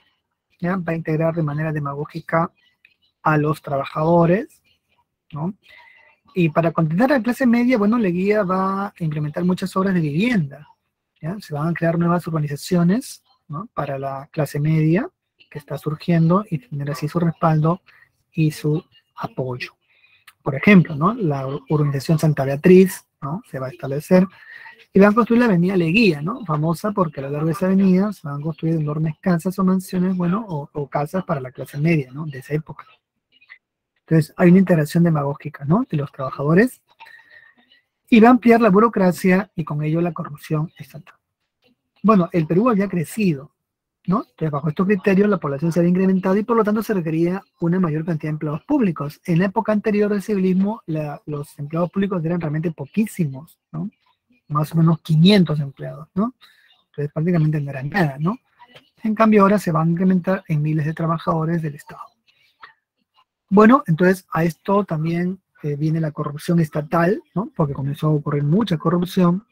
¿ya? Va a integrar de manera demagógica a los trabajadores, ¿no? Y para contentar a la clase media, bueno, Leguía va a implementar muchas obras de vivienda, ¿ya? Se van a crear nuevas urbanizaciones, ¿no? Para la clase media que está surgiendo y tener así su respaldo y su apoyo. Por ejemplo, ¿no? La urbanización Santa Beatriz, ¿no? Se va a establecer y van a construir la avenida Leguía, ¿no? Famosa porque a lo largo de esa avenida se van a construir enormes casas o mansiones, bueno, o casas para la clase media, ¿no? De esa época. Entonces, hay una integración demagógica, ¿no? De los trabajadores y va a ampliar la burocracia y con ello la corrupción estatal. Bueno, el Perú había crecido, ¿no? Entonces, bajo estos criterios, la población se había incrementado y por lo tanto se requería una mayor cantidad de empleados públicos. En la época anterior del civilismo, los empleados públicos eran realmente poquísimos, ¿no? Más o menos 500 empleados, ¿no? Entonces, prácticamente no era nada, ¿no? En cambio, ahora se van a incrementar en miles de trabajadores del Estado. Bueno, entonces a esto también viene la corrupción estatal, ¿no? Porque comenzó a ocurrir mucha corrupción,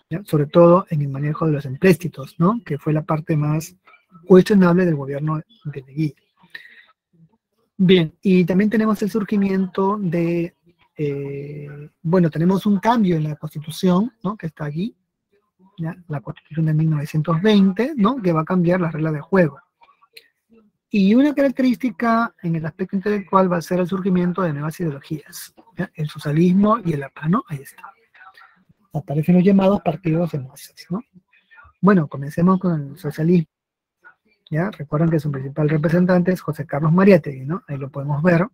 ¿ya? Sobre todo en el manejo de los empréstitos, ¿no? Que fue la parte más cuestionable del gobierno de Leguía. Bien, y también tenemos el surgimiento de, bueno, tenemos un cambio en la Constitución, ¿no? Que está aquí, ¿ya? La Constitución de 1920, ¿no? Que va a cambiar las reglas de juego. Y una característica en el aspecto intelectual va a ser el surgimiento de nuevas ideologías, ¿ya? El socialismo y el APRA, ¿no? Ahí está. Aparecen los llamados partidos de masas, ¿no? Bueno, comencemos con el socialismo, ¿ya? Recuerden que su principal representante es José Carlos Mariátegui, ¿no? Ahí lo podemos ver,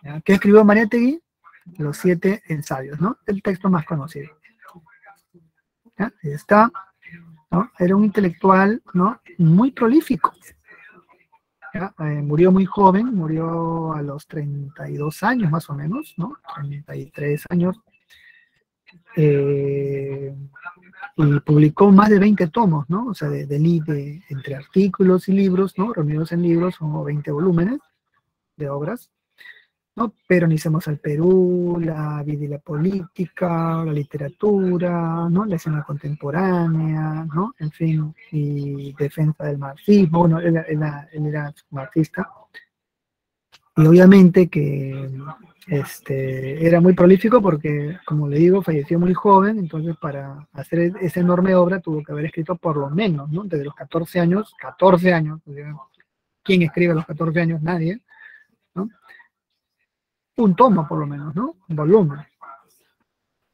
¿ya? ¿Qué escribió Mariátegui? Los 7 ensayos, ¿no? El texto más conocido, ¿ya? Ahí está, ¿no? Era un intelectual, ¿no? Muy prolífico. Murió muy joven, murió a los 32 años más o menos, ¿no? 33 años. Y publicó más de 20 tomos, ¿no? O sea, entre artículos y libros, ¿no? Reunidos en libros, son 20 volúmenes de obras, ¿no? Peronicemos al Perú, la vida y la política, la literatura, ¿no? La escena contemporánea, ¿no? En fin, y defensa del marxismo, bueno, él era marxista, y obviamente que era muy prolífico porque, como le digo, falleció muy joven, entonces para hacer esa enorme obra tuvo que haber escrito por lo menos, ¿no? Desde los 14 años, o sea, ¿quién escribe a los 14 años? Nadie, ¿no? Un tomo por lo menos, ¿no? Un volumen.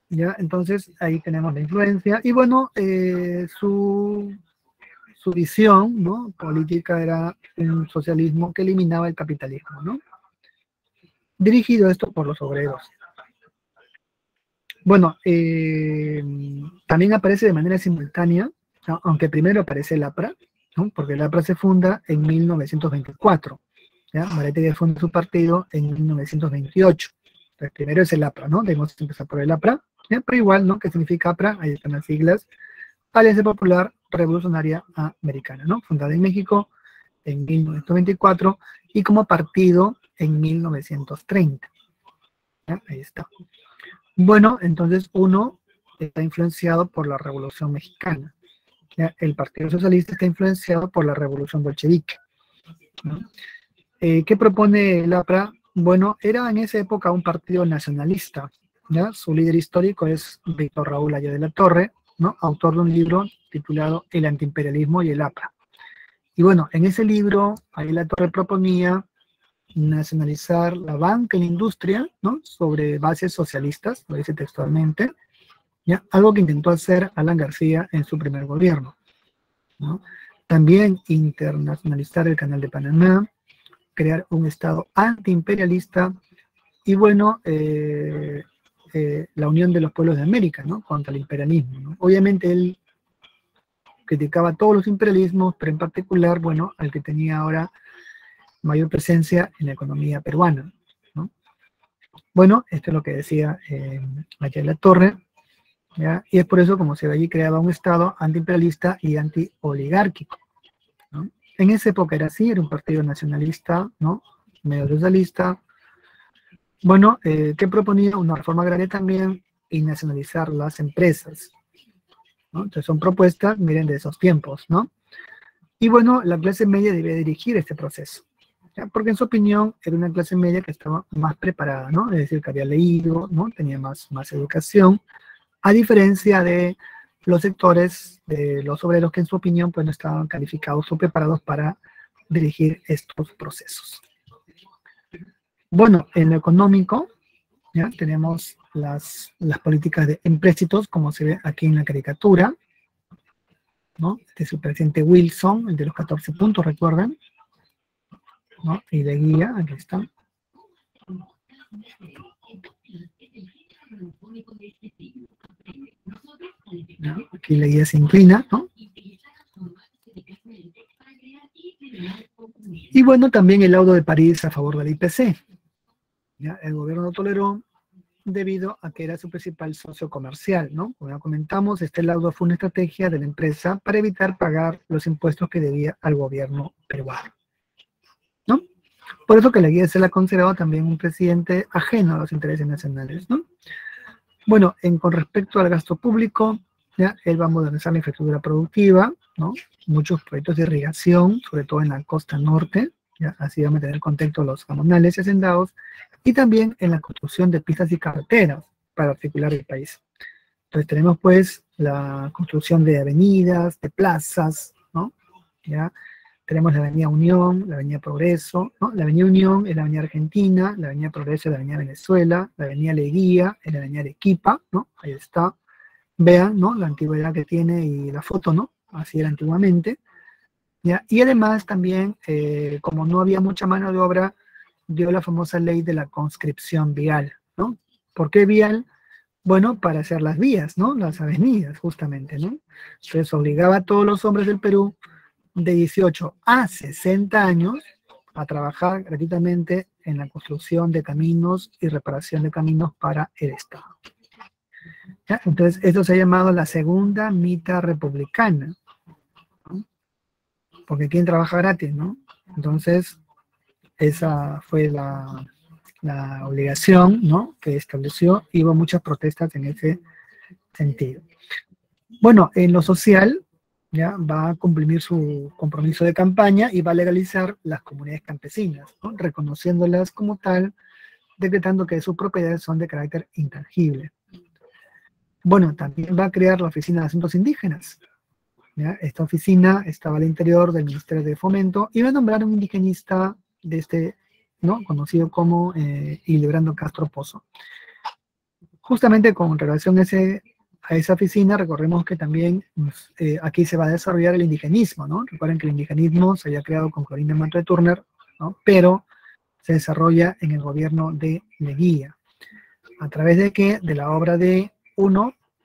¿Ya? Entonces ahí tenemos la influencia y bueno, su visión, ¿no? Política era un socialismo que eliminaba el capitalismo, ¿no? Dirigido esto por los obreros. Bueno, también aparece de manera simultánea, ¿no? Aunque primero aparece el APRA, ¿no? Porque el APRA se funda en 1924, ¿ya? Mariátegui funda su partido en 1928. Entonces, primero es el APRA, ¿no? Debemos empezar por el APRA, ¿ya? Pero igual, ¿no? ¿Qué significa APRA? Ahí están las siglas. Alianza Popular Revolucionaria Americana, ¿no? Fundada en México en 1924 y como partido en 1930. ¿Ya? Ahí está. Bueno, entonces uno está influenciado por la Revolución Mexicana. ¿Ya? El Partido Socialista está influenciado por la Revolución Bolchevique, ¿no? ¿Qué propone el APRA? Bueno, era en esa época un partido nacionalista, ¿ya? Su líder histórico es Víctor Raúl Haya de la Torre, ¿no? Autor de un libro titulado El antiimperialismo y el APRA. Y bueno, en ese libro, ahí la Torre proponía nacionalizar la banca y la industria, ¿no? Sobre bases socialistas, lo dice textualmente, ¿ya? Algo que intentó hacer Alan García en su primer gobierno, ¿no? También internacionalizar el Canal de Panamá, crear un Estado antiimperialista y bueno, la unión de los pueblos de América, ¿no? Contra el imperialismo, ¿no? Obviamente él criticaba todos los imperialismos, pero en particular, bueno, al que tenía ahora mayor presencia en la economía peruana, ¿no? Bueno, esto es lo que decía aquí en la torre, ¿ya? Y es por eso como se ve allí creaba un Estado antiimperialista y antioligárquico, ¿no? En esa época era así, era un partido nacionalista, ¿no? Medio socialista. Bueno, que proponía una reforma agraria también y nacionalizar las empresas, ¿no? Entonces son propuestas, miren, de esos tiempos, ¿no? Y bueno, la clase media debía dirigir este proceso, ¿ya? Porque en su opinión era una clase media que estaba más preparada, ¿no? Es decir, que había leído, ¿no? Tenía más educación, a diferencia de los sectores de los obreros que en su opinión pues no estaban calificados o preparados para dirigir estos procesos. Bueno, en lo económico, ¿ya? Tenemos las políticas de empréstitos, como se ve aquí en la caricatura, ¿no? Este es el presidente Wilson, el de los 14 puntos, recuerden, ¿no? Y de guía, aquí está. ¿No? Aquí la guía se inclina, ¿no? Y bueno, también el laudo de París a favor del IPC. ¿Ya? El gobierno no toleró debido a que era su principal socio comercial, ¿no? Como ya comentamos, este laudo fue una estrategia de la empresa para evitar pagar los impuestos que debía al gobierno peruano, ¿no? Por eso que la guía se la ha considerado también un presidente ajeno a los intereses nacionales, ¿no? Bueno, con respecto al gasto público, ¿ya? Él va a modernizar la infraestructura productiva, ¿no? Muchos proyectos de irrigación, sobre todo en la costa norte, ¿ya? Así va a mantener contexto los comunales y hacendados, y también en la construcción de pistas y carreteras para articular el país. Entonces tenemos pues la construcción de avenidas, de plazas, ¿no? ¿Ya? Tenemos la Avenida Unión, la Avenida Progreso, ¿no? La Avenida Unión es la Avenida Argentina, la Avenida Progreso es la Avenida Venezuela, la Avenida Leguía es la Avenida Arequipa, ¿no? Ahí está. Vean, ¿no? La antigüedad que tiene y la foto, ¿no? Así era antiguamente, ¿ya? Y además también, como no había mucha mano de obra, dio la famosa ley de la conscripción vial, ¿no? ¿Por qué vial? Bueno, para hacer las vías, ¿no? Las avenidas, justamente, ¿no? Entonces obligaba a todos los hombres del Perú de 18 a 60 años a trabajar gratuitamente en la construcción de caminos y reparación de caminos para el Estado. ¿Ya? Entonces, esto se ha llamado la segunda mitad republicana, ¿no? Porque ¿quién trabaja gratis, no? Entonces, esa fue la obligación, ¿no? Que estableció, y hubo muchas protestas en ese sentido. Bueno, en lo social, ya va a cumplir su compromiso de campaña y va a legalizar las comunidades campesinas, ¿no? Reconociéndolas como tal, decretando que sus propiedades son de carácter intangible. Bueno, también va a crear la Oficina de Asuntos Indígenas, ¿ya? Esta oficina estaba al interior del Ministerio de Fomento y va a nombrar un indigenista de este, ¿no? Conocido como Hildebrando Castro Pozo. Justamente con relación a esa oficina, recordemos que también aquí se va a desarrollar el indigenismo, ¿no? Recuerden que el indigenismo se había creado con Clorinda Manto de Turner, ¿no? Pero se desarrolla en el gobierno de Leguía. ¿A través de qué? De la obra de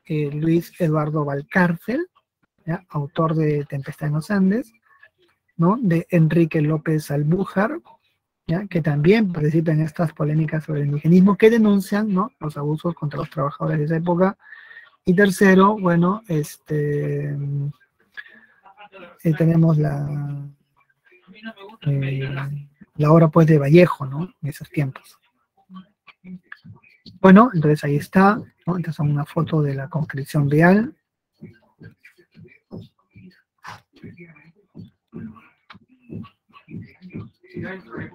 Luis Eduardo Valcárcel, ¿ya? Autor de Tempestad en los Andes, ¿no? De Enrique López Albújar, ¿ya? Que también participa en estas polémicas sobre el indigenismo que denuncian, ¿no? Los abusos contra los trabajadores de esa época. Y tercero, bueno, tenemos la obra pues de Vallejo, ¿no? En esos tiempos. Bueno, entonces ahí está, ¿no? Entonces una foto de la conscripción vial.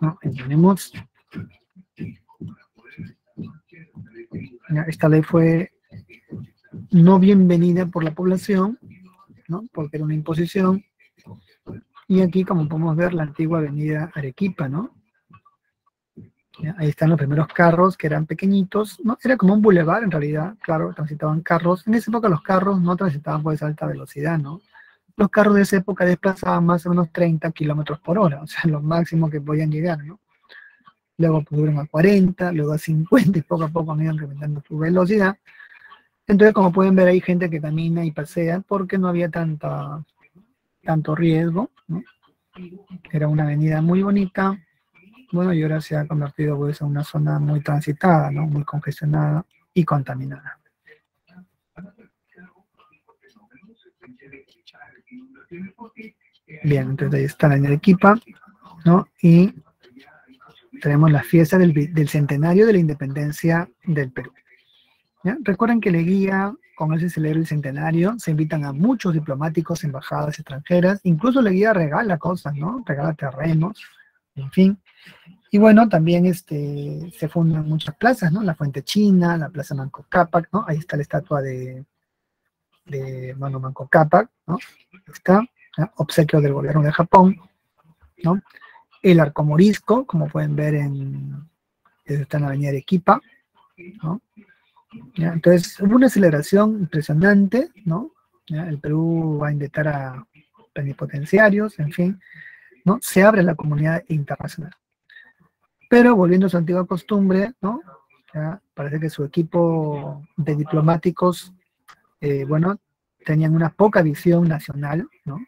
¿No? Tenemos. Esta ley fue no bienvenida por la población, ¿no? Porque era una imposición. Y aquí, como podemos ver, la antigua avenida Arequipa, ¿no? ¿Ya? Ahí están los primeros carros, que eran pequeñitos, ¿no? Era como un bulevar, en realidad, claro, transitaban carros. En esa época los carros no transitaban pues a alta velocidad, ¿no? Los carros de esa época desplazaban más o menos 30 kilómetros por hora, o sea, lo máximo que podían llegar, ¿no? Luego pudieron a 40, luego a 50, y poco a poco han ido incrementando su velocidad. Entonces, como pueden ver, hay gente que camina y pasea porque no había tanto riesgo, ¿no? Era una avenida muy bonita, bueno, y ahora se ha convertido pues, en una zona muy transitada, ¿no? Muy congestionada y contaminada. Bien, entonces ahí está en Arequipa, ¿no? Y tenemos la fiesta del centenario de la independencia del Perú. ¿Ya? Recuerden que Leguía, con él se celebra el centenario, se invitan a muchos diplomáticos, embajadas extranjeras, incluso Leguía regala cosas, ¿no? Regala terrenos, en fin. Y bueno, también se fundan muchas plazas, ¿no? La Fuente China, la Plaza Manco Cápac, ¿no? Ahí está la estatua de Mano Manco Cápac, ¿no? Está, ¿no? Obsequio del gobierno de Japón, ¿no? El Arco Morisco, como pueden ver está en la avenida Arequipa, ¿no? ¿Ya? Entonces, hubo una celebración impresionante, ¿no? ¿Ya? El Perú va a invitar a plenipotenciarios, en fin, ¿no? Se abre la comunidad internacional. Pero volviendo a su antigua costumbre, ¿no? Ya, parece que su equipo de diplomáticos, bueno, tenían una poca visión nacional, ¿no?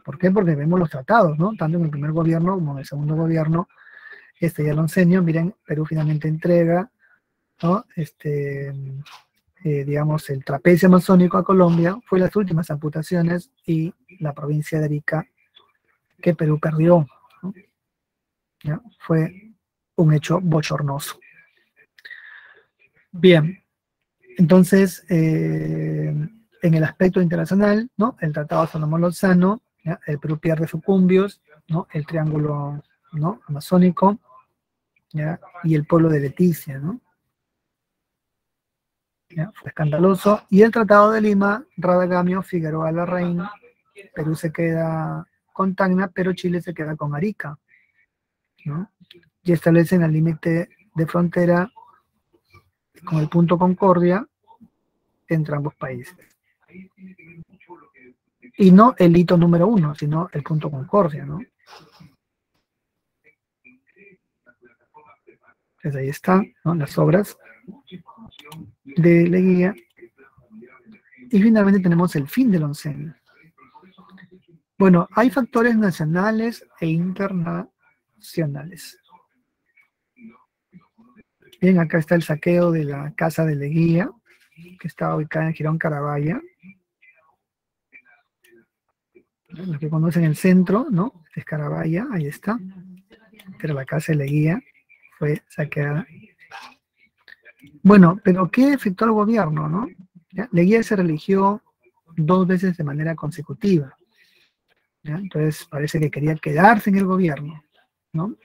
¿Por qué? Porque vemos los tratados, ¿no? Tanto en el primer gobierno como en el segundo gobierno, ya lo enseño, miren, Perú finalmente entrega, ¿no? Digamos, el trapecio amazónico a Colombia, fue las últimas amputaciones y la provincia de Arica que Perú perdió, ¿no? ¿Ya? Fue un hecho bochornoso. Bien, entonces, en el aspecto internacional, ¿no? El Tratado Sonoma-Lozano, ¿ya? El Perú pierde Sucumbios, ¿no? El Triángulo, ¿no? Amazónico, ¿ya? Y el pueblo de Leticia, ¿no? ¿Ya? Fue escandaloso. Y el Tratado de Lima, Radagamio, Figueroa Larraín, Perú se queda con Tacna, pero Chile se queda con Arica, ¿no? Y establecen el límite de frontera con el punto Concordia entre ambos países. Y no el hito número 1, sino el punto Concordia, ¿no? Entonces ahí están, ¿no? Las obras de Leguía. Y finalmente tenemos el fin del oncenio. Bueno, hay factores nacionales e internacionales. Bien, acá está el saqueo de la casa de Leguía, que está ubicada en Girón Carabaya. Los que conocen el centro, ¿no? Es Carabaya, ahí está. Pero la casa de Leguía fue saqueada. Bueno, pero ¿qué efectuó el gobierno, no? ¿Ya? Leguía se religió 2 veces de manera consecutiva. ¿Ya? Entonces parece que quería quedarse en el gobierno, ¿no?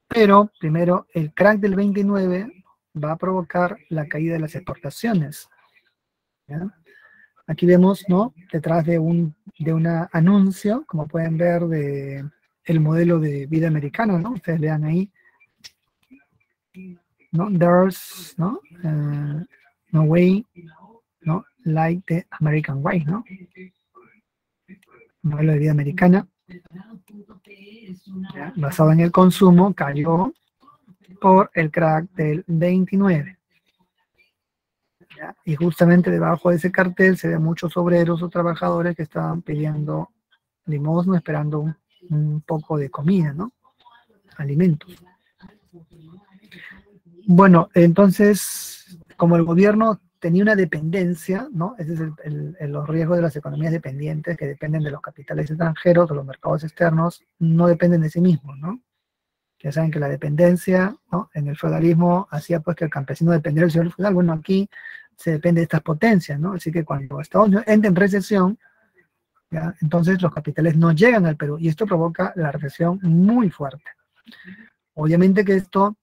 Pero primero el crack del 29 va a provocar la caída de las exportaciones. ¿Ya? Aquí vemos, ¿no? Detrás de un anuncio, como pueden ver, de el modelo de vida americano, ¿no? Ustedes lean ahí, ¿no? There's, ¿no? No way, ¿no? Like the American way, ¿no? Modelo de vida americana, ¿ya? Basado en el consumo, cayó por el crack del 29. ¿Ya? Y justamente debajo de ese cartel se ven muchos obreros o trabajadores que estaban pidiendo limosna, esperando un poco de comida, ¿no? Alimentos. Bueno, entonces, como el gobierno tenía una dependencia, ¿no? Ese es los riesgos de las economías dependientes, que dependen de los capitales extranjeros, de los mercados externos, no dependen de sí mismos, ¿no? Ya saben que la dependencia, ¿no? En el feudalismo hacía pues que el campesino dependiera del señor feudal. Bueno, aquí se depende de estas potencias, ¿no? Así que cuando Estados Unidos entra en recesión, ¿ya? Entonces los capitales no llegan al Perú y esto provoca la recesión muy fuerte. Obviamente que esto,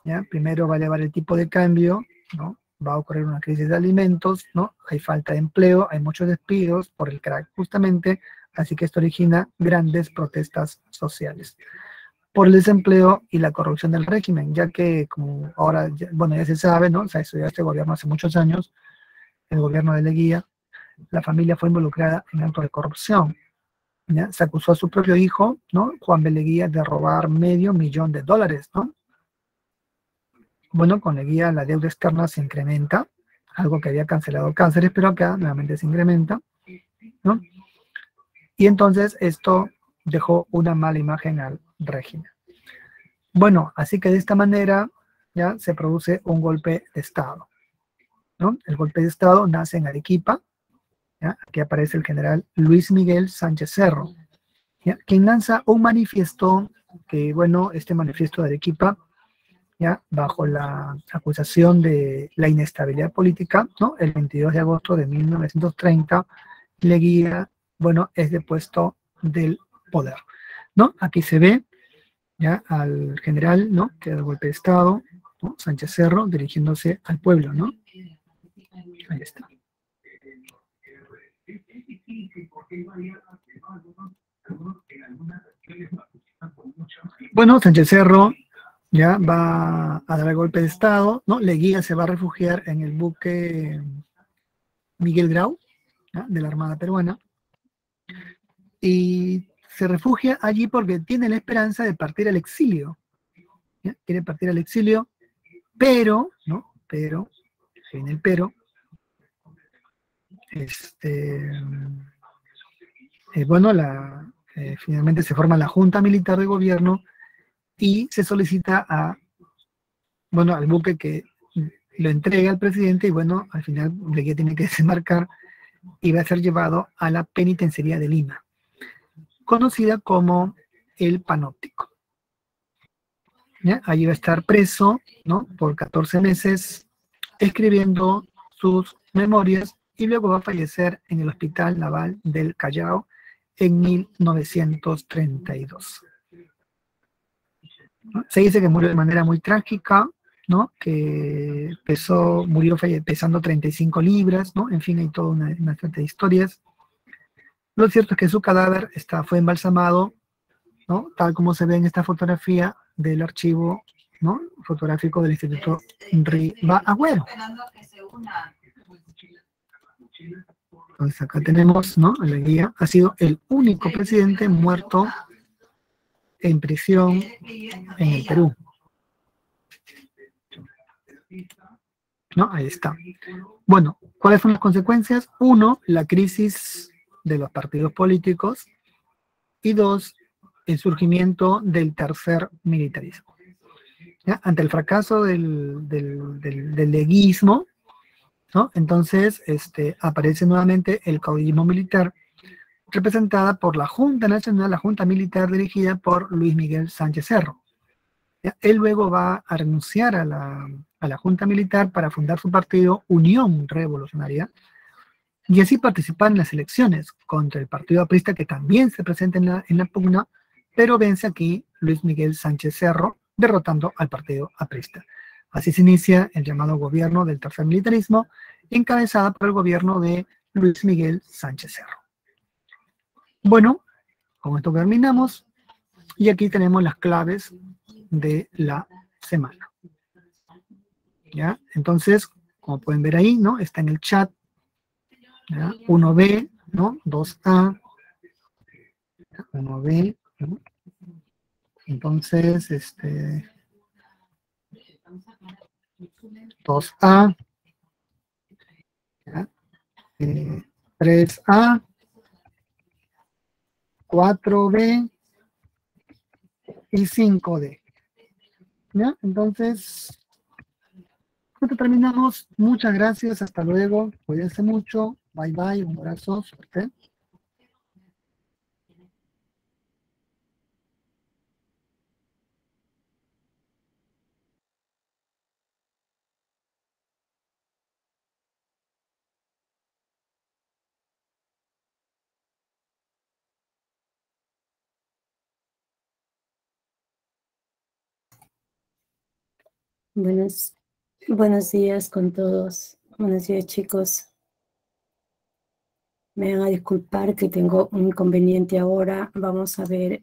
¿ya? Primero va a elevar el tipo de cambio, ¿no? Va a ocurrir una crisis de alimentos, ¿no? Hay falta de empleo, hay muchos despidos por el crack justamente, así que esto origina grandes protestas sociales por el desempleo y la corrupción del régimen, ya que como ahora, bueno, ya se sabe, ¿no? Se ha estudiado este gobierno hace muchos años, el gobierno de Leguía, la familia fue involucrada en actos de corrupción, ¿ya? Se acusó a su propio hijo, ¿no? Juan B. Leguía, de robar $500,000, ¿no? Bueno, con Leguía la deuda externa se incrementa, algo que había cancelado Cáceres, pero acá nuevamente se incrementa, ¿no? Y entonces esto dejó una mala imagen al régimen. Bueno, así que de esta manera ya se produce un golpe de Estado, ¿no? El golpe de Estado nace en Arequipa, ¿ya? Aquí aparece el general Luis Miguel Sánchez Cerro, ¿ya? Quien lanza un manifiesto que, bueno, este manifiesto de Arequipa, ¿ya? Bajo la acusación de la inestabilidad política, ¿no? El 22 de agosto de 1930, Leguía, bueno, es depuesto del poder, ¿no? Aquí se ve ya al general, ¿no? Que da el golpe de Estado, ¿no? Sánchez Cerro, dirigiéndose al pueblo, ¿no? Ahí está. Bueno, Sánchez Cerro ya va a dar el golpe de Estado, ¿no? Leguía se va a refugiar en el buque Miguel Grau, ¿ya? De la Armada Peruana, y se refugia allí porque tiene la esperanza de partir al exilio, ¿ya? Quiere partir al exilio, pero, ¿no? Pero, en el pero, este, bueno, finalmente se forma la Junta Militar de Gobierno y se solicita bueno, al buque que lo entrega al presidente y bueno, al final Leguía tiene que desembarcar y va a ser llevado a la penitenciaría de Lima, conocida como el Panóptico. ¿Ya? Allí va a estar preso, ¿no? Por 14 meses escribiendo sus memorias y luego va a fallecer en el Hospital Naval del Callao en 1932. ¿No? Se dice que murió de manera muy trágica, ¿no? Que murió pesando 35 libras, ¿no? En fin, hay toda una serie de historias. Lo cierto es que su cadáver fue embalsamado, ¿no? Tal como se ve en esta fotografía del archivo, ¿no? Fotográfico del Instituto Riva Agüero. Entonces acá tenemos, ¿no? La guía. Ha sido el único presidente muerto en prisión en el Perú. ¿No? Ahí está. Bueno, ¿cuáles son las consecuencias? Uno, la crisis de los partidos políticos. Y dos, el surgimiento del tercer militarismo. ¿Ya? Ante el fracaso del leguismo, ¿no? Entonces aparece nuevamente el caudillismo militar, representada por la Junta Nacional, la Junta Militar dirigida por Luis Miguel Sánchez Cerro. ¿Ya? Él luego va a renunciar a la Junta Militar para fundar su partido Unión Revolucionaria y así participar en las elecciones contra el partido aprista que también se presenta en la pugna, pero vence aquí Luis Miguel Sánchez Cerro, derrotando al partido aprista. Así se inicia el llamado gobierno del tercer militarismo, encabezada por el gobierno de Luis Miguel Sánchez Cerro. Bueno, con esto terminamos y aquí tenemos las claves de la semana. ¿Ya? Entonces, como pueden ver ahí, ¿no? Está en el chat, ¿ya? 1B, ¿no? 2A, 1B, ¿no? Entonces, 2A, ¿ya? 3A, 4B y 5D. ¿Ya? Entonces, nosotros terminamos. Muchas gracias, hasta luego. Cuídense mucho. Bye bye, un abrazo, suerte. Buenos días con todos. Buenos días, chicos. Me van a disculpar que tengo un inconveniente ahora. Vamos a ver,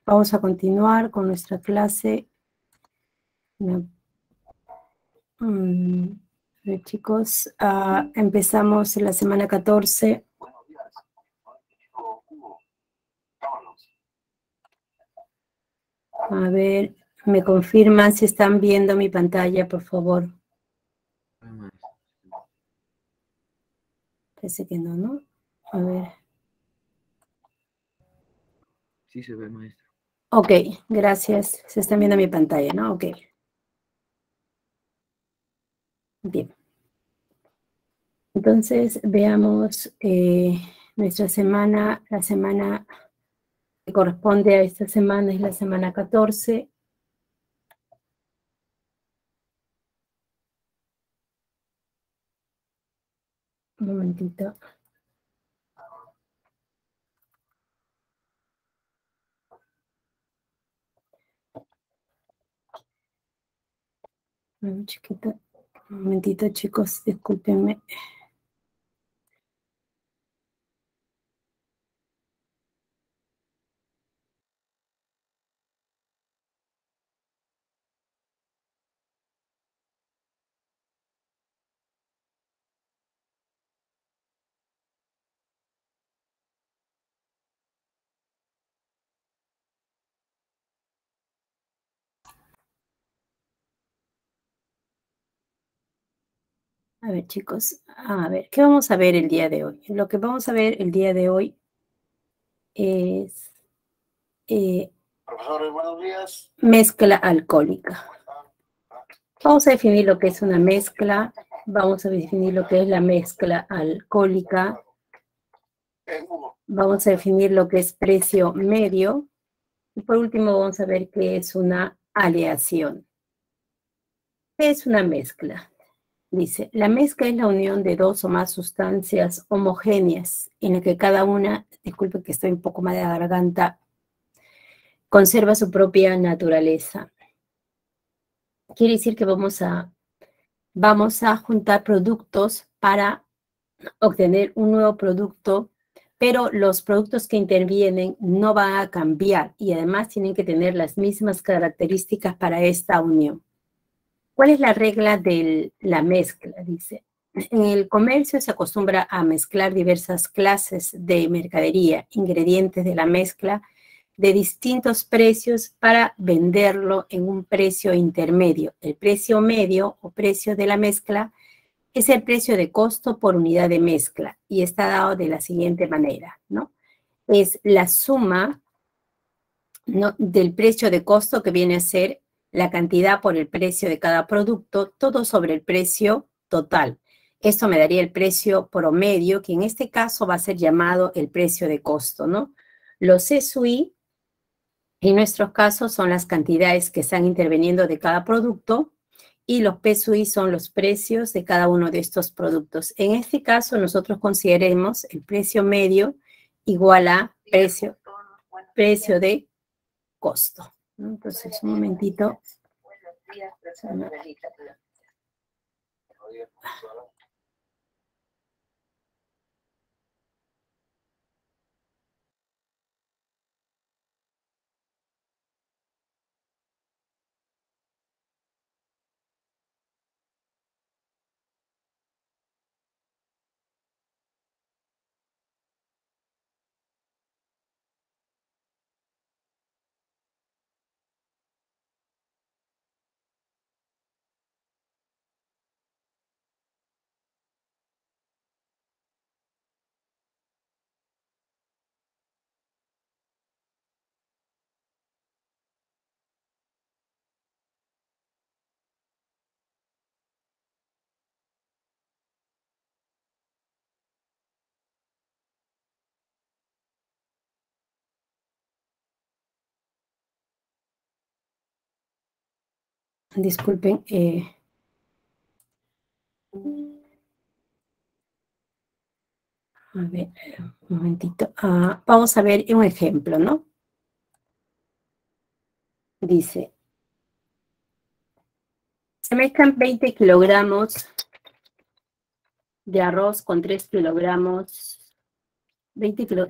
vamos a continuar con nuestra clase. Chicos, empezamos en la semana 14. A ver, me confirman si están viendo mi pantalla, por favor. Parece que no, ¿no? A ver. Sí se ve, maestra. Ok, gracias. Se están viendo mi pantalla, ¿no? Ok. Bien. Entonces, veamos nuestra semana. La semana que corresponde a esta semana es la semana 14. Un momentito. Un chiquito. Un momentito, chicos, discúlpenme. A ver, chicos, a ver, ¿qué vamos a ver el día de hoy? Lo que vamos a ver el día de hoy es Profesor, buenos días. Mezcla alcohólica. Vamos a definir lo que es una mezcla, vamos a definir lo que es la mezcla alcohólica, vamos a definir lo que es precio medio y por último vamos a ver qué es una aleación. ¿Qué es una mezcla? Dice, la mezcla es la unión de dos o más sustancias homogéneas en la que cada una, disculpe que estoy un poco mal de la garganta, conserva su propia naturaleza. Quiere decir que vamos a juntar productos para obtener un nuevo producto, pero los productos que intervienen no van a cambiar y además tienen que tener las mismas características para esta unión. ¿Cuál es la regla de la mezcla? Dice, en el comercio se acostumbra a mezclar diversas clases de mercadería, ingredientes de la mezcla de distintos precios para venderlo en un precio intermedio. El precio medio o precio de la mezcla es el precio de costo por unidad de mezcla y está dado de la siguiente manera, ¿no? Es la suma, ¿no?, del precio de costo que viene a ser la cantidad por el precio de cada producto, todo sobre el precio total. Esto me daría el precio promedio, que en este caso va a ser llamado el precio de costo, ¿no? Los SUI, en nuestros casos, son las cantidades que están interviniendo de cada producto y los PSUI son los precios de cada uno de estos productos. En este caso, nosotros consideremos el precio medio igual a precio de costo, ¿no? Entonces, un momentito. Disculpen. A ver, un momentito. Vamos a ver un ejemplo, ¿no? Dice, se mezclan 20 kilogramos de arroz con 3 kilogramos, 20 kilo,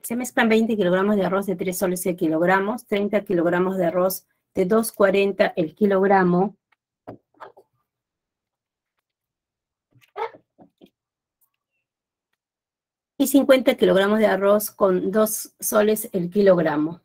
se mezclan 20 kilogramos de arroz de 3 soles el kilogramo, 30 kilogramos de arroz de 2,40 el kilogramo, y 50 kilogramos de arroz con 2 soles el kilogramo.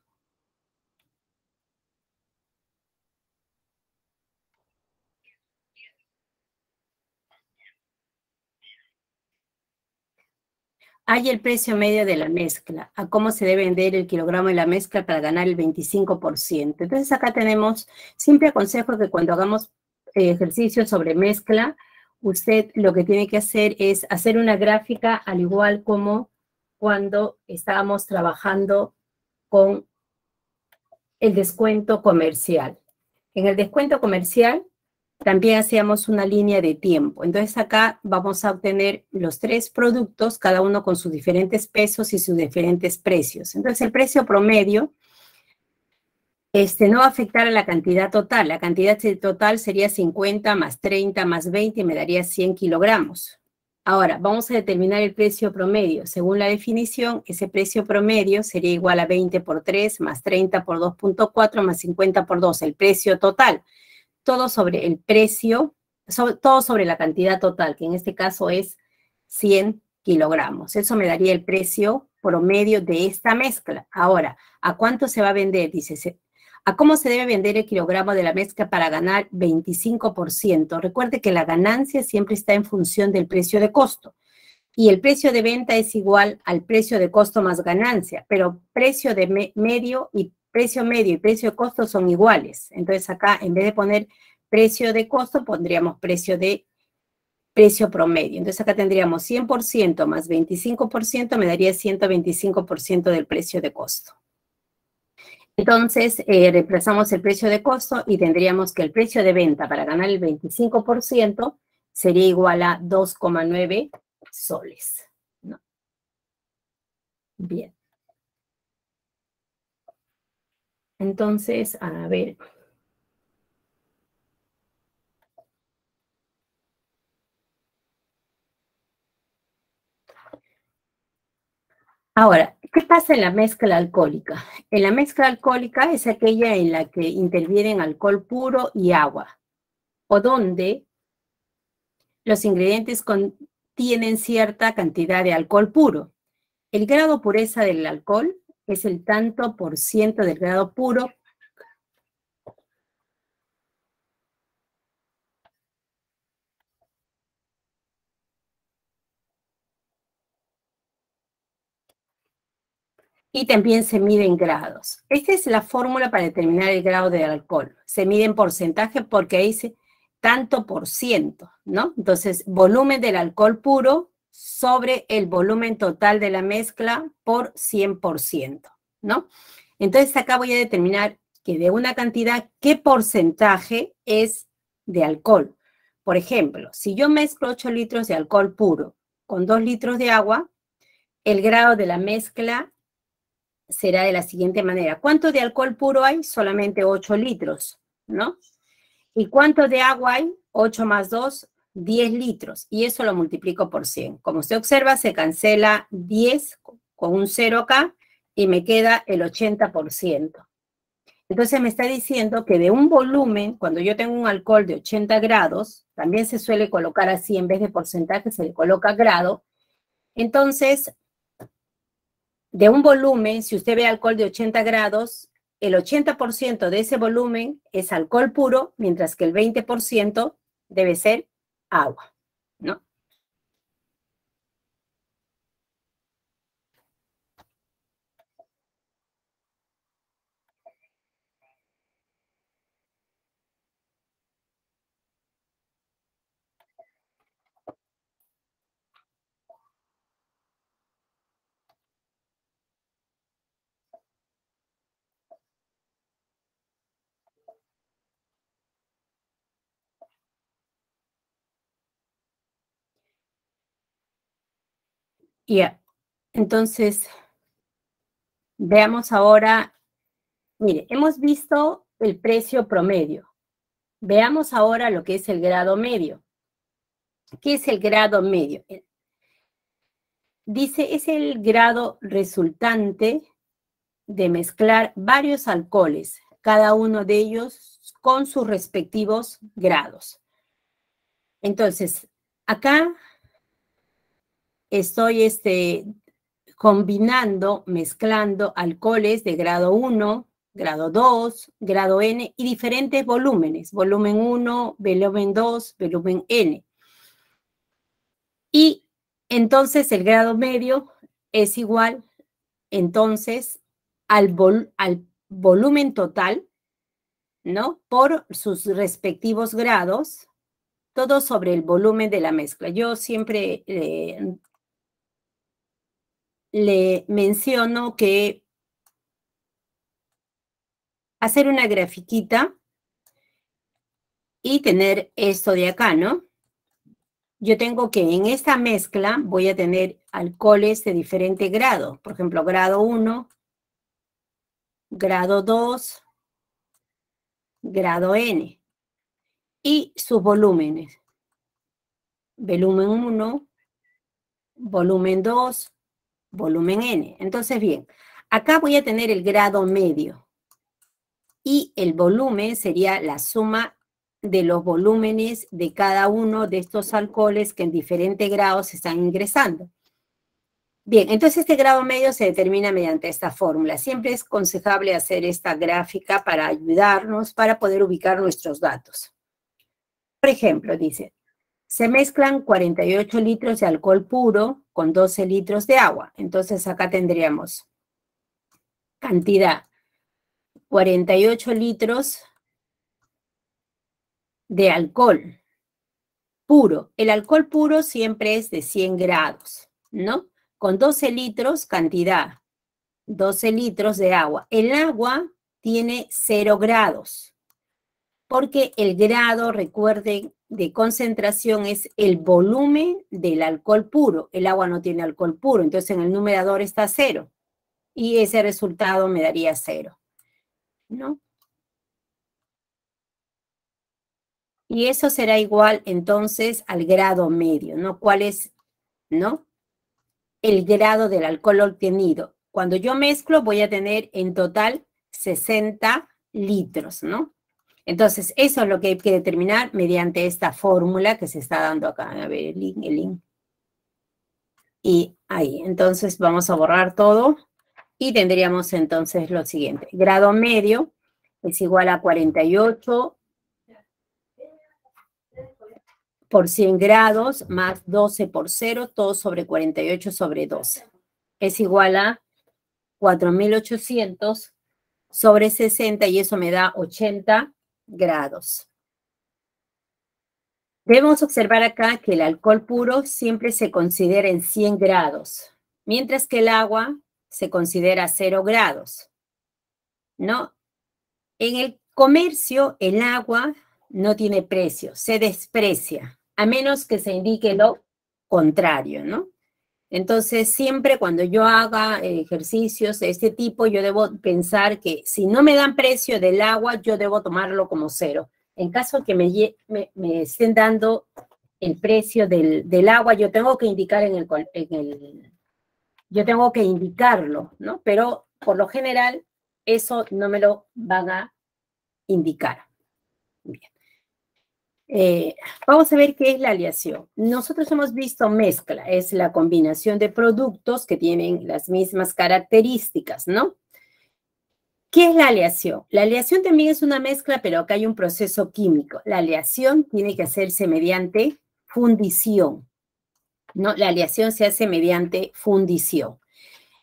Hay el precio medio de la mezcla, a cómo se debe vender el kilogramo de la mezcla para ganar el 25%. Entonces acá tenemos, siempre aconsejo que cuando hagamos ejercicios sobre mezcla, usted lo que tiene que hacer es hacer una gráfica al igual como cuando estábamos trabajando con el descuento comercial. En el descuento comercial también hacíamos una línea de tiempo. Entonces acá vamos a obtener los 3 productos, cada uno con sus diferentes pesos y sus diferentes precios. Entonces el precio promedio no va a afectar a la cantidad total. La cantidad total sería 50 más 30 más 20 y me daría 100 kilogramos. Ahora, vamos a determinar el precio promedio. Según la definición, ese precio promedio sería igual a 20 por 3 más 30 por 2.4 más 50 por 2, el precio total. Todo sobre el precio, todo sobre la cantidad total, que en este caso es 100 kilogramos. Eso me daría el precio promedio de esta mezcla. Ahora, ¿a cuánto se va a vender? Dice, ¿a cómo se debe vender el kilogramo de la mezcla para ganar 25%? Recuerde que la ganancia siempre está en función del precio de costo. Y el precio de venta es igual al precio de costo más ganancia, pero precio de medio y precio de costo son iguales. Entonces acá, en vez de poner precio de costo, pondríamos precio promedio. Entonces acá tendríamos 100% más 25%, me daría 125% del precio de costo. Entonces, reemplazamos el precio de costo y tendríamos que el precio de venta para ganar el 25% sería igual a 2,9 soles, ¿no? Bien. Entonces, a ver. Ahora, ¿qué pasa en la mezcla alcohólica? En la mezcla alcohólica es aquella en la que intervienen alcohol puro y agua, o donde los ingredientes contienen cierta cantidad de alcohol puro. El grado pureza del alcohol es el tanto por ciento del grado puro y también se mide en grados. Esta es la fórmula para determinar el grado de alcohol. Se mide en porcentaje porque dice tanto por ciento, ¿no? Entonces, volumen del alcohol puro sobre el volumen total de la mezcla por 100%, ¿no? Entonces, acá voy a determinar que de una cantidad, ¿qué porcentaje es de alcohol? Por ejemplo, si yo mezclo 8 litros de alcohol puro con 2 litros de agua, el grado de la mezcla será de la siguiente manera. ¿Cuánto de alcohol puro hay? Solamente 8 litros, ¿no? ¿Y cuánto de agua hay? 8 más 2, 10 litros. Y eso lo multiplico por 100. Como usted observa, se cancela 10 con un 0 acá y me queda el 80%. Entonces me está diciendo que de un volumen, cuando yo tengo un alcohol de 80 grados, también se suele colocar así, en vez de porcentaje se le coloca grado. Entonces, de un volumen, si usted ve alcohol de 80 grados, el 80% de ese volumen es alcohol puro, mientras que el 20% debe ser agua, ¿no? Ya, entonces, veamos ahora, mire, hemos visto el precio promedio. Veamos ahora lo que es el grado medio. ¿Qué es el grado medio? Dice, es el grado resultante de mezclar varios alcoholes, cada uno de ellos con sus respectivos grados. Entonces, acá estoy combinando, mezclando alcoholes de grado 1, grado 2, grado N y diferentes volúmenes, volumen 1, volumen 2, volumen N. Y entonces el grado medio es igual, entonces, al volumen total, ¿no? Por sus respectivos grados, todo sobre el volumen de la mezcla. Yo siempre le menciono que hacer una grafiquita y tener esto de acá, ¿no? Yo tengo que en esta mezcla voy a tener alcoholes de diferente grado. Por ejemplo, grado 1, grado 2, grado N. Y sus volúmenes. Volumen 1, volumen 2, volumen N. Entonces, bien, acá voy a tener el grado medio. Y el volumen sería la suma de los volúmenes de cada uno de estos alcoholes que en diferentes grados están ingresando. Bien, entonces este grado medio se determina mediante esta fórmula. Siempre es aconsejable hacer esta gráfica para ayudarnos, para poder ubicar nuestros datos. Por ejemplo, dice, se mezclan 48 litros de alcohol puro con 12 litros de agua. Entonces acá tendríamos cantidad 48 litros de alcohol puro. El alcohol puro siempre es de 100 grados, ¿no? Con 12 litros, cantidad, 12 litros de agua. El agua tiene 0 grados, porque el grado, recuerden, de concentración es el volumen del alcohol puro. El agua no tiene alcohol puro, entonces en el numerador está 0. Y ese resultado me daría 0, ¿no? Y eso será igual, entonces, al grado medio, ¿no? ¿Cuál es, no? El grado del alcohol obtenido. Cuando yo mezclo, voy a tener en total 60 litros, ¿no? Entonces, eso es lo que hay que determinar mediante esta fórmula que se está dando acá. A ver, el link. Y ahí, entonces, vamos a borrar todo. Y tendríamos entonces lo siguiente. Grado medio es igual a 48 por 100 grados más 12 por 0, todo sobre 48 sobre 12. Es igual a 4.800 sobre 60 y eso me da 80 grados. Debemos observar acá que el alcohol puro siempre se considera en 100 grados, mientras que el agua se considera 0 grados, ¿no? En el comercio, el agua no tiene precio, se desprecia, a menos que se indique lo contrario, ¿no? Entonces, siempre cuando yo haga ejercicios de este tipo, yo debo pensar que si no me dan precio del agua, yo debo tomarlo como 0. En caso de que me estén dando el precio del agua, yo tengo que indicar yo tengo que indicarlo, ¿no? Pero por lo general, eso no me lo van a indicar. Bien. Vamos a ver qué es la aleación. Nosotros hemos visto mezcla, es la combinación de productos que tienen las mismas características, ¿no? ¿Qué es la aleación? La aleación también es una mezcla, pero acá hay un proceso químico. La aleación tiene que hacerse mediante fundición, ¿no? La aleación se hace mediante fundición.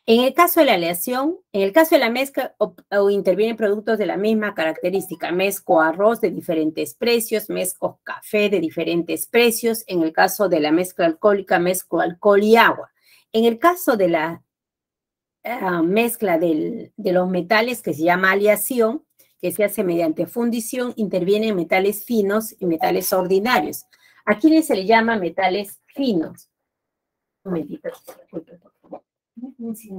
En el caso de la aleación, en el caso de la mezcla, o intervienen productos de la misma característica. Mezco arroz de diferentes precios, mezco café de diferentes precios. En el caso de la mezcla alcohólica, mezclo alcohol y agua. En el caso de la mezcla de los metales, que se llama aleación, que se hace mediante fundición, intervienen metales finos y metales ordinarios. ¿A quiénes se le llama metales finos? Un momentito, disculpe, por favor. Sí,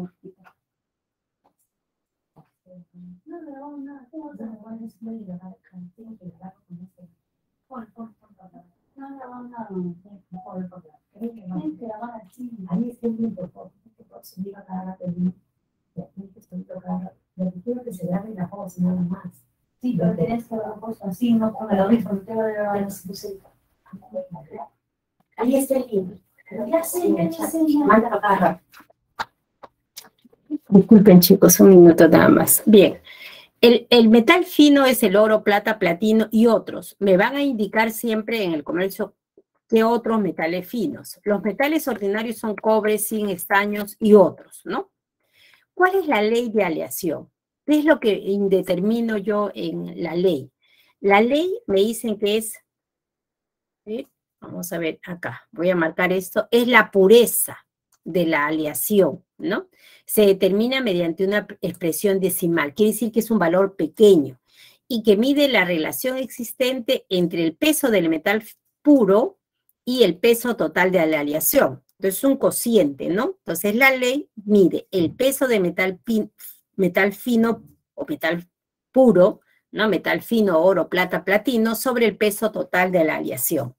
pero tenés que haberlo puesto así, no con el audífono, no te voy a grabar así. Ahí está el libro. Ya sé. Mándalo acá. Disculpen, chicos, un minuto nada más. Bien. El metal fino es el oro, plata, platino y otros. Me van a indicar siempre en el comercio que otros metales finos. Los metales ordinarios son cobre, zinc, estaños y otros, ¿no? ¿Cuál es la ley de aleación? ¿Qué es lo que determino yo en la ley? La ley me dicen que es, ¿sí? Vamos a ver acá, voy a marcar esto, es la pureza de la aleación, ¿no? Se determina mediante una expresión decimal, quiere decir que es un valor pequeño y que mide la relación existente entre el peso del metal puro y el peso total de la aleación. Entonces es un cociente, ¿no? Entonces la ley mide el peso de metal fino o metal puro, ¿no? Metal fino, oro, plata, platino, sobre el peso total de la aleación.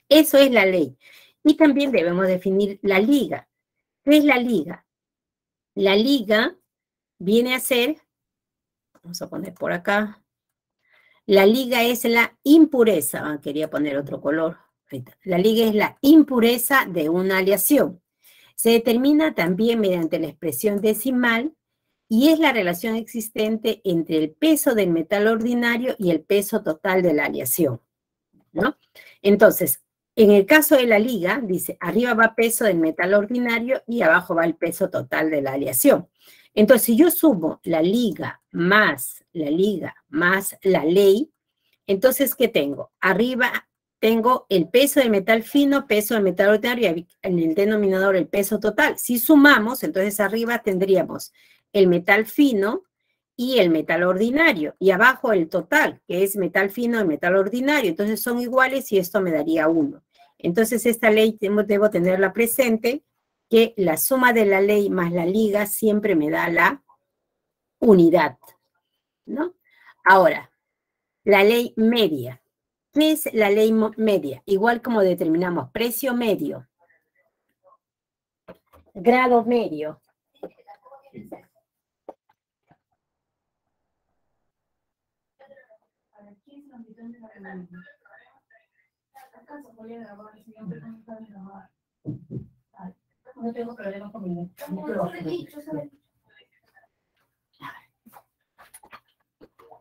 Eso es la ley. Y también debemos definir la liga. ¿Qué es la liga? La liga viene a ser, vamos a poner por acá, la liga es la impureza, quería poner otro color, la liga es la impureza de una aleación. Se determina también mediante la expresión decimal y es la relación existente entre el peso del metal ordinario y el peso total de la aleación, ¿no? Entonces, en el caso de la liga, dice, arriba va peso del metal ordinario y abajo va el peso total de la aleación. Entonces, si yo sumo la liga más la ley, entonces, ¿qué tengo? Arriba tengo el peso del metal fino, peso del metal ordinario, y en el denominador el peso total. Si sumamos, entonces arriba tendríamos el metal fino y el metal ordinario, y abajo el total, que es metal fino y metal ordinario. Entonces son iguales y esto me daría 1. Entonces esta ley debo tenerla presente, que la suma de la ley más la liga siempre me da la unidad, ¿no? Ahora, la ley media. ¿Qué es la ley media? Igual como determinamos precio medio, grado medio. No tengo problema con mi micrófono.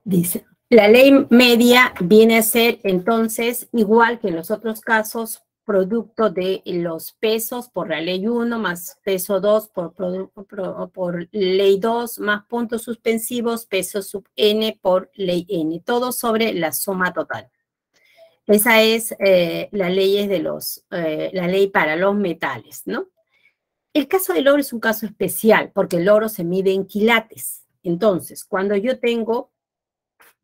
Dice, la ley media viene a ser entonces igual que en los otros casos, producto de los pesos por la ley 1 más peso 2 por ley 2 más puntos suspensivos, peso sub n por ley n, todo sobre la suma total. Esa es la ley para los metales, ¿no? El caso del oro es un caso especial porque el oro se mide en quilates. Entonces, cuando yo tengo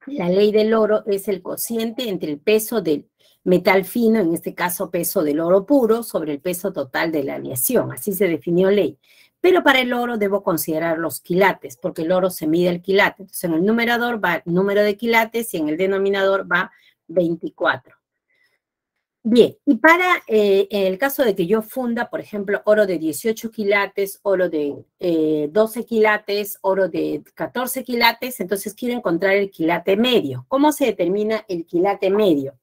la ley del oro es el cociente entre el peso del metal fino, en este caso peso del oro puro, sobre el peso total de la aleación. Así se definió ley. Pero para el oro debo considerar los quilates, porque el oro se mide al quilate. Entonces en el numerador va el número de quilates y en el denominador va 24. Bien, y para en el caso de que yo funda, por ejemplo, oro de 18 quilates, oro de 12 quilates, oro de 14 quilates, entonces quiero encontrar el quilate medio. ¿Cómo se determina el quilate medio?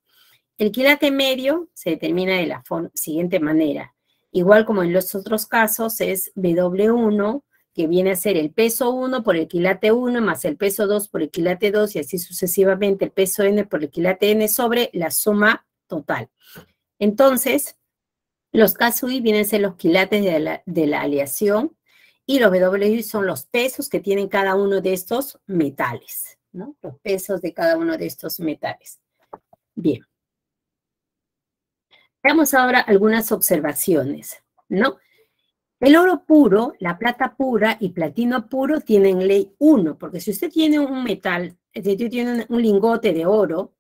El quilate medio se determina de la siguiente manera. Igual como en los otros casos es W1, que viene a ser el peso 1 por el quilate 1 más el peso 2 por el quilate 2 y así sucesivamente el peso N por el quilate N sobre la suma total. Entonces, los KSUI vienen a ser los quilates de la aleación y los WI son los pesos que tienen cada uno de estos metales, ¿no? Los pesos de cada uno de estos metales. Bien. Veamos ahora algunas observaciones, ¿no? El oro puro, la plata pura y platino puro tienen ley 1, porque si usted tiene un metal, si usted tiene un lingote de oro,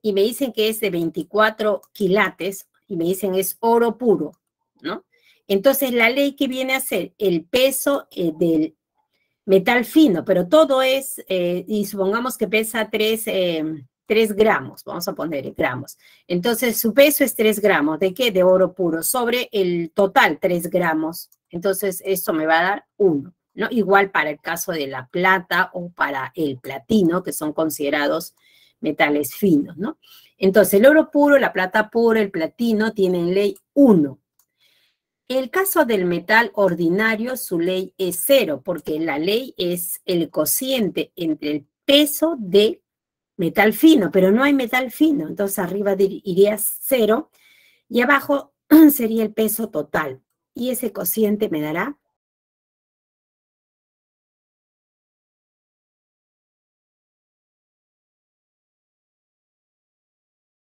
y me dicen que es de 24 quilates, y me dicen es oro puro, ¿no? Entonces, la ley que viene a ser el peso del metal fino, pero todo es, y supongamos que pesa 3 gramos, vamos a poner gramos. Entonces, su peso es 3 gramos, ¿de qué? De oro puro, sobre el total 3 gramos. Entonces, esto me va a dar 1, ¿no? Igual para el caso de la plata o para el platino, que son considerados metales finos, ¿no? Entonces, el oro puro, la plata pura, el platino tienen ley 1. El caso del metal ordinario, su ley es 0, porque la ley es el cociente entre el peso de metal fino, pero no hay metal fino, entonces arriba iría 0, Y abajo sería el peso total. Y ese cociente me dará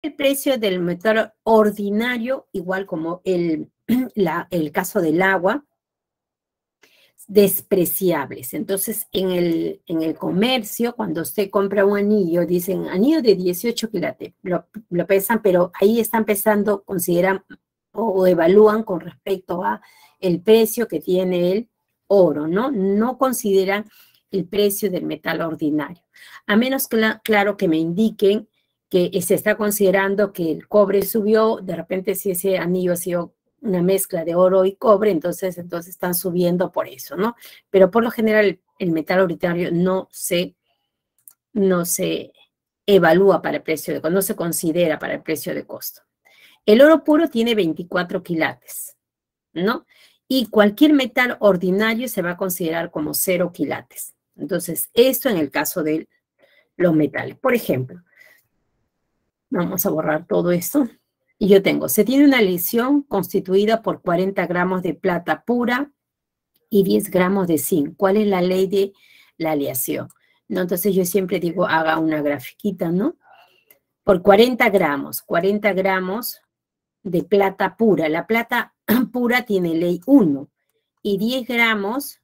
el precio del metal ordinario, igual como el caso del agua, despreciables. Entonces, en el comercio, cuando usted compra un anillo, dicen anillo de 18 quilates, lo pesan, pero ahí están pesando, consideran o evalúan con respecto a el precio que tiene el oro, ¿no? No consideran el precio del metal ordinario. A menos, claro, que me indiquen que se está considerando que el cobre subió, de repente si ese anillo ha sido una mezcla de oro y cobre, entonces están subiendo por eso, ¿no? Pero por lo general el metal ordinario no se evalúa para el precio de costo, no se considera para el precio de costo. El oro puro tiene 24 quilates, ¿no? Y cualquier metal ordinario se va a considerar como 0 quilates. Entonces, esto en el caso de los metales. Por ejemplo, vamos a borrar todo esto. Y yo tengo, se tiene una aleación constituida por 40 gramos de plata pura y 10 gramos de zinc. ¿Cuál es la ley de la aleación? ¿No? Entonces yo siempre digo, haga una grafiquita, ¿no? Por 40 gramos de plata pura. La plata pura tiene ley 1 y 10 gramos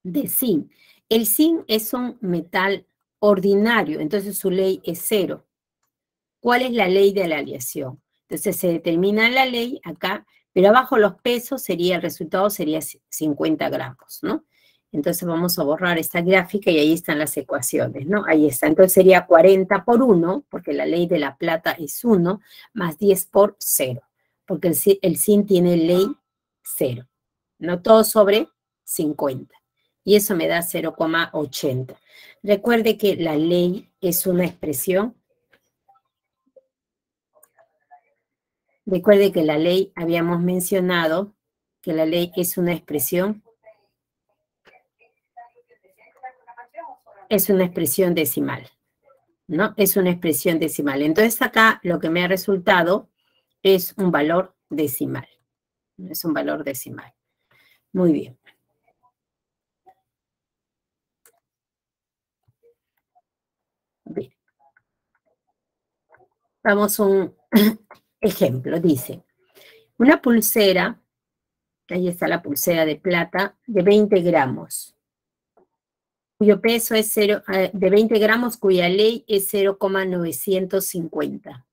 de zinc. El zinc es un metal ordinario, entonces su ley es 0. ¿Cuál es la ley de la aleación? Entonces se determina la ley acá, pero abajo los pesos el resultado sería 50 gramos, ¿no? Entonces vamos a borrar esta gráfica y ahí están las ecuaciones, ¿no? Ahí está. Entonces sería 40 por 1, porque la ley de la plata es 1, más 10 por 0, porque el zinc tiene ley 0, ¿no? Todo sobre 50. Y eso me da 0,80. Recuerde que la ley es una expresión. Recuerde que la ley, habíamos mencionado que la ley es una expresión decimal, ¿no? Es una expresión decimal. Entonces acá lo que me ha resultado es un valor decimal. Es un valor decimal. Muy bien. Bien. Vamos a un ejemplo. Dice, una pulsera, ahí está la pulsera de plata, de 20 gramos, cuyo peso es de 20 gramos, cuya ley es 0,950.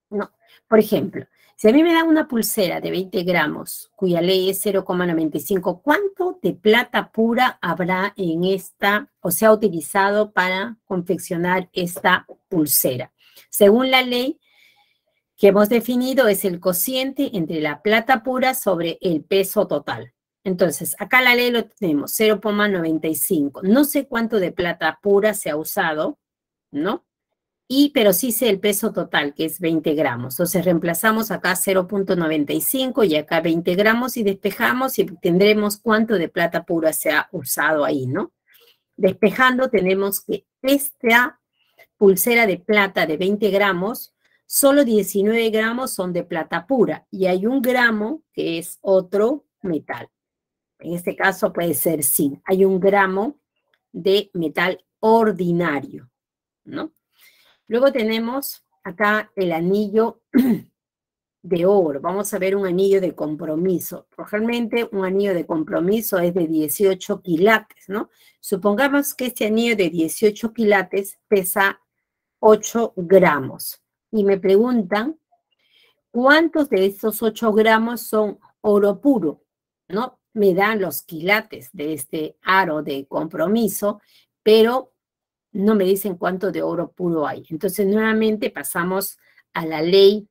No, por ejemplo, si a mí me dan una pulsera de 20 gramos, cuya ley es 0,95, ¿cuánto de plata pura habrá en esta, o se ha utilizado para confeccionar esta pulsera? Según la ley que hemos definido, es el cociente entre la plata pura sobre el peso total. Entonces, acá la ley lo tenemos, 0,95. No sé cuánto de plata pura se ha usado, ¿no? Pero sí sé el peso total, que es 20 gramos. Entonces, reemplazamos acá 0,95 y acá 20 gramos y despejamos y tendremos cuánto de plata pura se ha usado ahí, ¿no? Despejando, tenemos que esta pulsera de plata de 20 gramos, solo 19 gramos son de plata pura y hay 1 gramo que es otro metal. En este caso puede ser zinc. Hay 1 gramo de metal ordinario, ¿no? Luego tenemos acá el anillo de oro. Vamos a ver un anillo de compromiso. Realmente un anillo de compromiso es de 18 quilates, ¿no? Supongamos que este anillo de 18 quilates pesa 8 gramos. Y me preguntan, ¿cuántos de estos 8 gramos son oro puro? ¿No? Me dan los quilates de este aro de compromiso, pero no me dicen cuánto de oro puro hay. Entonces, nuevamente pasamos a la ley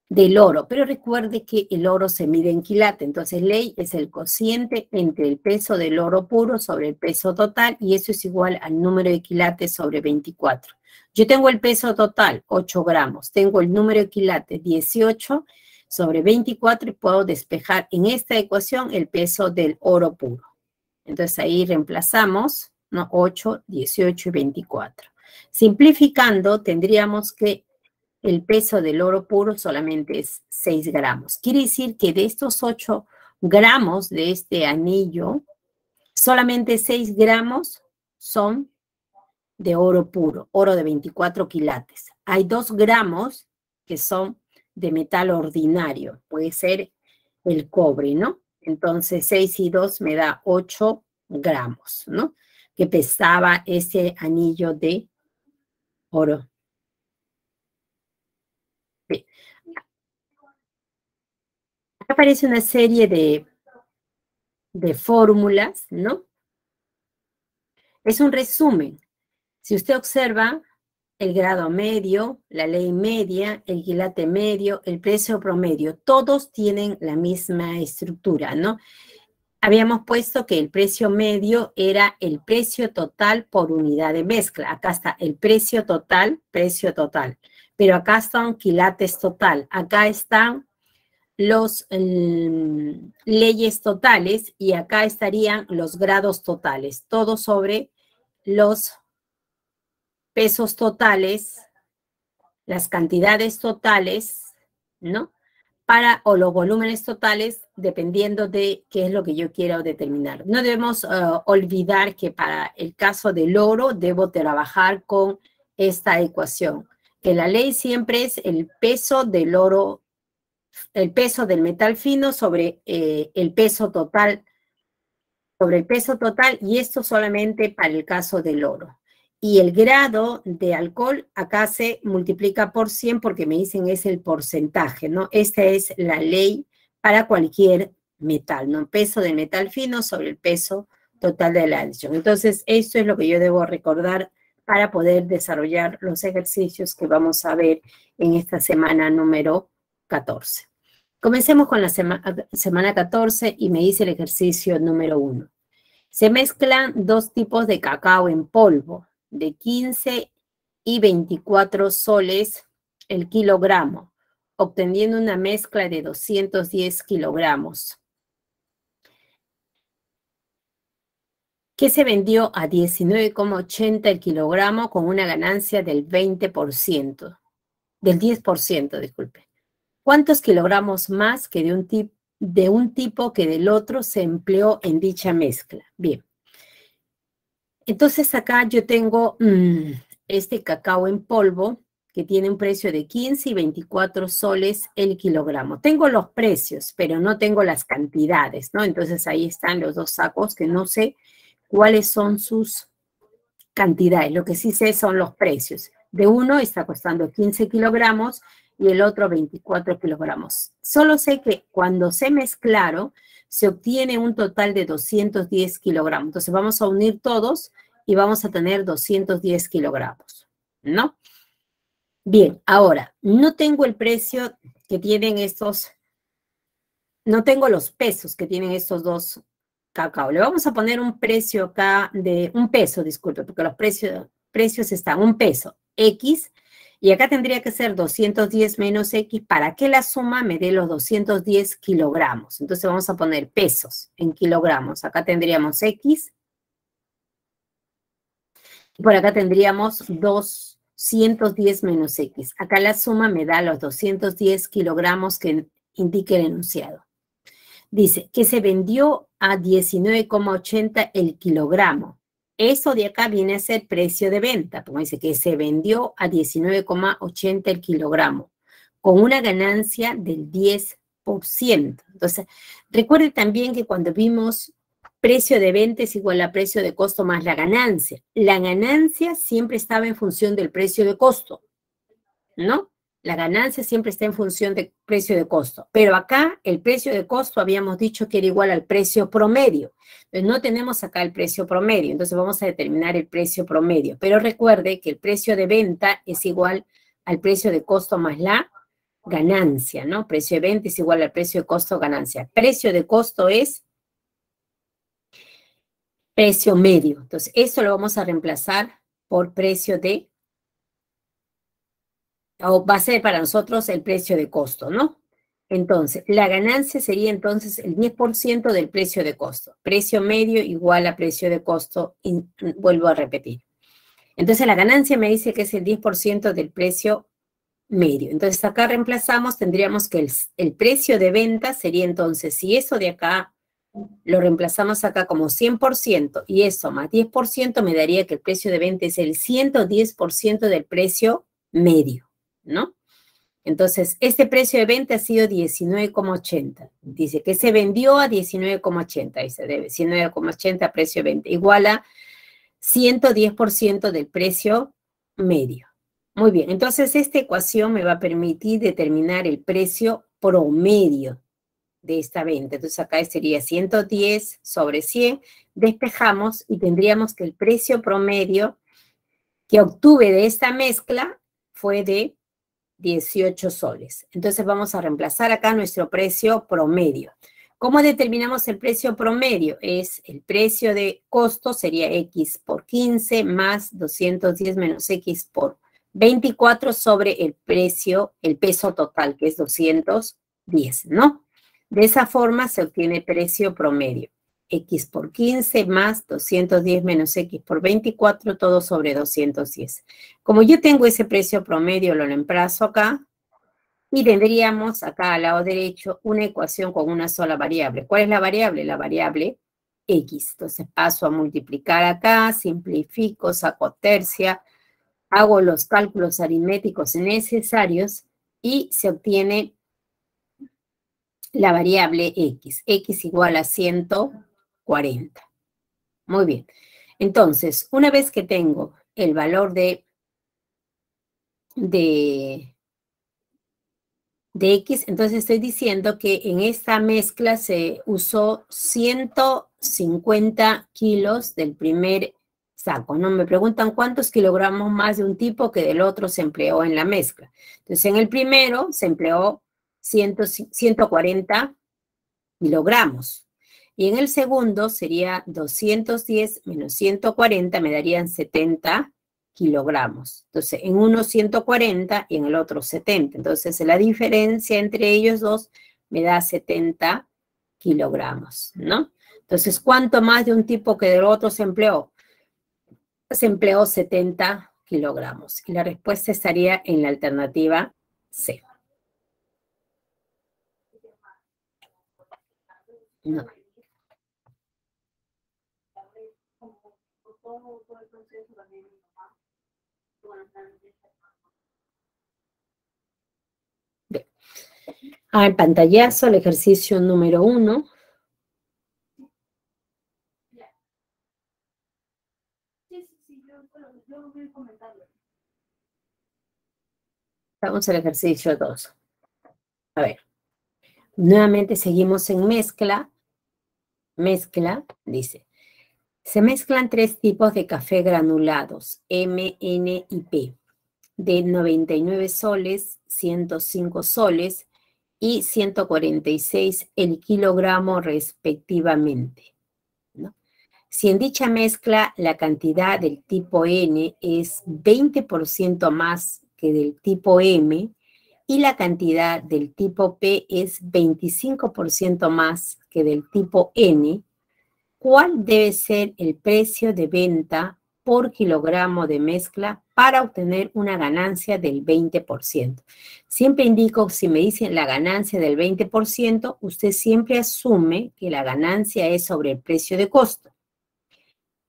del oro, pero recuerde que el oro se mide en quilate, entonces ley es el cociente entre el peso del oro puro sobre el peso total, y eso es igual al número de quilates sobre 24. Yo tengo el peso total, 8 gramos, tengo el número de quilates, 18 sobre 24, y puedo despejar en esta ecuación el peso del oro puro. Entonces ahí reemplazamos, ¿no? 8, 18 y 24. Simplificando, tendríamos que el peso del oro puro solamente es 6 gramos. Quiere decir que de estos 8 gramos de este anillo, solamente 6 gramos son de oro puro, oro de 24 quilates. Hay 2 gramos que son de metal ordinario, puede ser el cobre, ¿no? Entonces 6 y 2 me da 8 gramos, ¿no? Que pesaba ese anillo de oro. Bien. Acá aparece una serie de fórmulas, ¿no? Es un resumen. Si usted observa el grado medio, la ley media, el quilate medio, el precio promedio, todos tienen la misma estructura, ¿no? Habíamos puesto que el precio medio era el precio total por unidad de mezcla. Acá está el precio total. Pero acá están quilates total. Acá están los leyes totales y acá estarían los grados totales. Todo sobre los pesos totales, las cantidades totales, ¿no? O los volúmenes totales, dependiendo de qué es lo que yo quiera determinar. No debemos olvidar que para el caso del oro, debo trabajar con esta ecuación, que la ley siempre es el peso del oro, el peso del metal fino sobre el peso total, y esto solamente para el caso del oro. Y el grado de alcohol acá se multiplica por 100 porque me dicen es el porcentaje, ¿no? Esta es la ley para cualquier metal, ¿no? Peso del metal fino sobre el peso total de la adición. Entonces, esto es lo que yo debo recordar para poder desarrollar los ejercicios que vamos a ver en esta semana número 14. Comencemos con la semana 14 y me dice el ejercicio número 1. Se mezclan 2 tipos de cacao en polvo, de 15 y 24 soles el kilogramo, obteniendo una mezcla de 210 kilogramos, que se vendió a 19,80 el kilogramo con una ganancia del 20%, del 10%, disculpe. ¿Cuántos kilogramos más que de un tipo que del otro se empleó en dicha mezcla? Bien. Entonces acá yo tengo este cacao en polvo que tiene un precio de 15 y 24 soles el kilogramo. Tengo los precios, pero no tengo las cantidades, ¿no? Entonces ahí están los 2 sacos que no sé cuáles son sus cantidades. Lo que sí sé son los precios. De uno está costando 15 kilogramos y el otro 24 kilogramos. Solo sé que cuando se mezclaron, se obtiene un total de 210 kilogramos. Entonces vamos a unir todos y vamos a tener 210 kilogramos, ¿no? Bien, ahora, no tengo el precio que tienen no tengo los pesos que tienen estos 2 cacao. Le vamos a poner un precio acá de, un peso, disculpe, porque los precios están, un peso, X, y acá tendría que ser 210 menos X para que la suma me dé los 210 kilogramos. Entonces vamos a poner pesos en kilogramos. Acá tendríamos X. Y por acá tendríamos 210 menos X. Acá la suma me da los 210 kilogramos que indique el enunciado. Dice que se vendió a 19,80 el kilogramo. Eso de acá viene a ser precio de venta, como dice que se vendió a 19,80 el kilogramo, con una ganancia del 10%. Entonces, recuerde también que cuando vimos precio de venta es igual a precio de costo más la ganancia. La ganancia siempre estaba en función del precio de costo, ¿no? La ganancia siempre está en función del precio de costo. Pero acá el precio de costo habíamos dicho que era igual al precio promedio. Entonces no tenemos acá el precio promedio. Entonces vamos a determinar el precio promedio. Pero recuerde que el precio de venta es igual al precio de costo más la ganancia, ¿no? Precio de venta es igual al precio de costo ganancia. Precio de costo es precio medio. Entonces esto lo vamos a reemplazar por precio de, o va a ser para nosotros el precio de costo, ¿no? Entonces, la ganancia sería entonces el 10% del precio de costo. Precio medio igual a precio de costo, y vuelvo a repetir. Entonces la ganancia me dice que es el 10% del precio medio. Entonces acá reemplazamos, tendríamos que el precio de venta sería entonces, si eso de acá lo reemplazamos acá como 100% y eso más 10% me daría que el precio de venta es el 110% del precio medio, ¿no? Entonces, este precio de venta ha sido 19,80. Dice que se vendió a 19,80. Dice, de 19,80 precio de venta. Igual a 110% del precio medio. Muy bien, entonces esta ecuación me va a permitir determinar el precio promedio de esta venta. Entonces acá sería 110 sobre 100. Despejamos y tendríamos que el precio promedio que obtuve de esta mezcla fue de 18 soles. Entonces vamos a reemplazar acá nuestro precio promedio. ¿Cómo determinamos el precio promedio? Es el precio de costo, sería X por 15 más 210 menos X por 24 sobre el precio, el peso total, que es 210, ¿no? De esa forma se obtiene precio promedio. X por 15 más 210 menos X por 24, todo sobre 210. Como yo tengo ese precio promedio, lo reemplazo acá y tendríamos acá al lado derecho una ecuación con una sola variable. ¿Cuál es la variable? La variable X. Entonces paso a multiplicar acá, simplifico, saco tercia, hago los cálculos aritméticos necesarios y se obtiene la variable X. X igual a 140. Muy bien. Entonces, una vez que tengo el valor de X, entonces estoy diciendo que en esta mezcla se usó 150 kilos del primer saco, ¿no? Me preguntan cuántos kilogramos más de un tipo que del otro se empleó en la mezcla. Entonces, en el primero se empleó 140 kilogramos. Y en el segundo sería 210 menos 140, me darían 70 kilogramos. Entonces, en uno 140 y en el otro 70. Entonces, la diferencia entre ellos dos me da 70 kilogramos, ¿no? Entonces, ¿cuánto más de un tipo que del otro se empleó? Se empleó 70 kilogramos. Y la respuesta estaría en la alternativa C. No. Bien. En pantallazo el ejercicio número 1. Vamos al ejercicio 2. A ver. Nuevamente seguimos en mezcla. Mezcla, dice. Se mezclan 3 tipos de café granulados, M, N y P, de 99 soles, 105 soles y 146 el kilogramo respectivamente, ¿no? Si en dicha mezcla la cantidad del tipo N es 20% más que del tipo M y la cantidad del tipo P es 25% más que del tipo N, ¿cuál debe ser el precio de venta por kilogramo de mezcla para obtener una ganancia del 20%? Siempre indico, si me dicen la ganancia del 20%, usted siempre asume que la ganancia es sobre el precio de costo.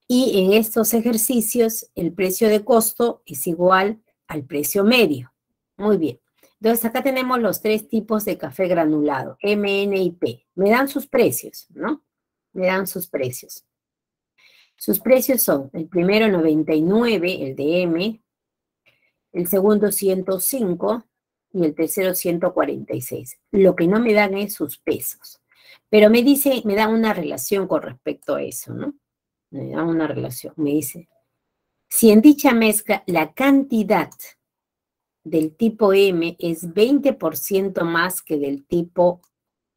Y en estos ejercicios, el precio de costo es igual al precio medio. Muy bien. Entonces, acá tenemos los 3 tipos de café granulado, M, N y P. Me dan sus precios, ¿no? Me dan sus precios. Sus precios son, el primero 99, el de M, el segundo 105 y el tercero 146. Lo que no me dan es sus pesos. Pero me dan una relación con respecto a eso, ¿no? Me dan una relación. Me dice, si en dicha mezcla la cantidad del tipo M es 20% más que del tipo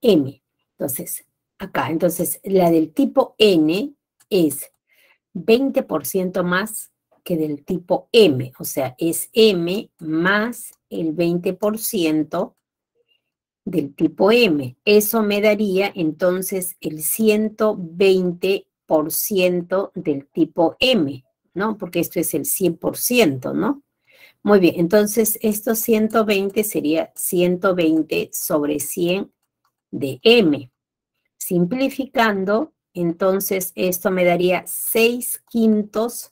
M. Entonces, acá, entonces la del tipo N es 20% más que del tipo M, o sea, es M más el 20% del tipo M. Eso me daría entonces el 120% del tipo M, ¿no? Porque esto es el 100%, ¿no? Muy bien, entonces esto 120 sería 120 sobre 100 de M. Simplificando, entonces esto me daría 6/5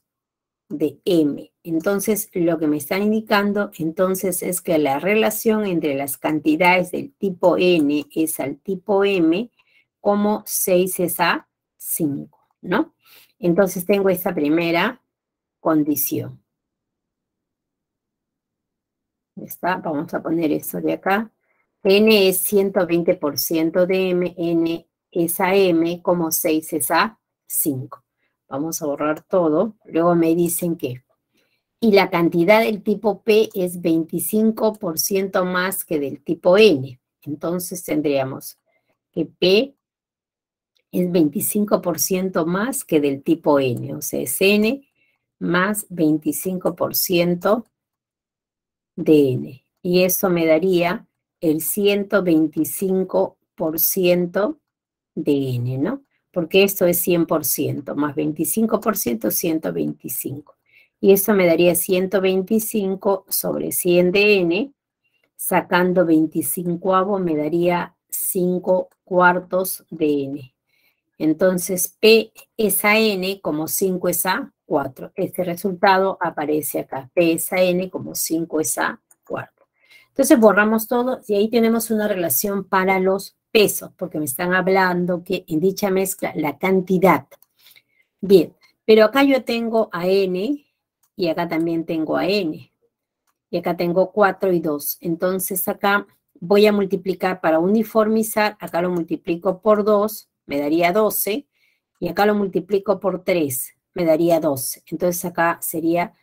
de M. Entonces, lo que me están indicando, entonces, es que la relación entre las cantidades del tipo N es al tipo M, como 6 es a 5, ¿no? Entonces, tengo esta primera condición. ¿Está? Vamos a poner esto de acá. N es 120% de M, N es a M, como 6 es a 5. Vamos a borrar todo. Luego me dicen que y la cantidad del tipo P es 25% más que del tipo N. Entonces tendríamos que P es 25% más que del tipo N, o sea, es N más 25% de N. Y eso me daría el 125% de N, ¿no? Porque esto es 100%, más 25%, 125. Y eso me daría 125 sobre 100 de N, sacando 25avo me daría 5/4 de N. Entonces, P es a N como 5 es a 4. Este resultado aparece acá. P es a N como 5 es a 4. Entonces, borramos todo y ahí tenemos una relación para los pesos, porque me están hablando que en dicha mezcla la cantidad. Bien, pero acá yo tengo a N y acá también tengo a N. Y acá tengo 4 y 2. Entonces, acá voy a multiplicar para uniformizar. Acá lo multiplico por 2, me daría 12. Y acá lo multiplico por 3, me daría 12. Entonces, acá sería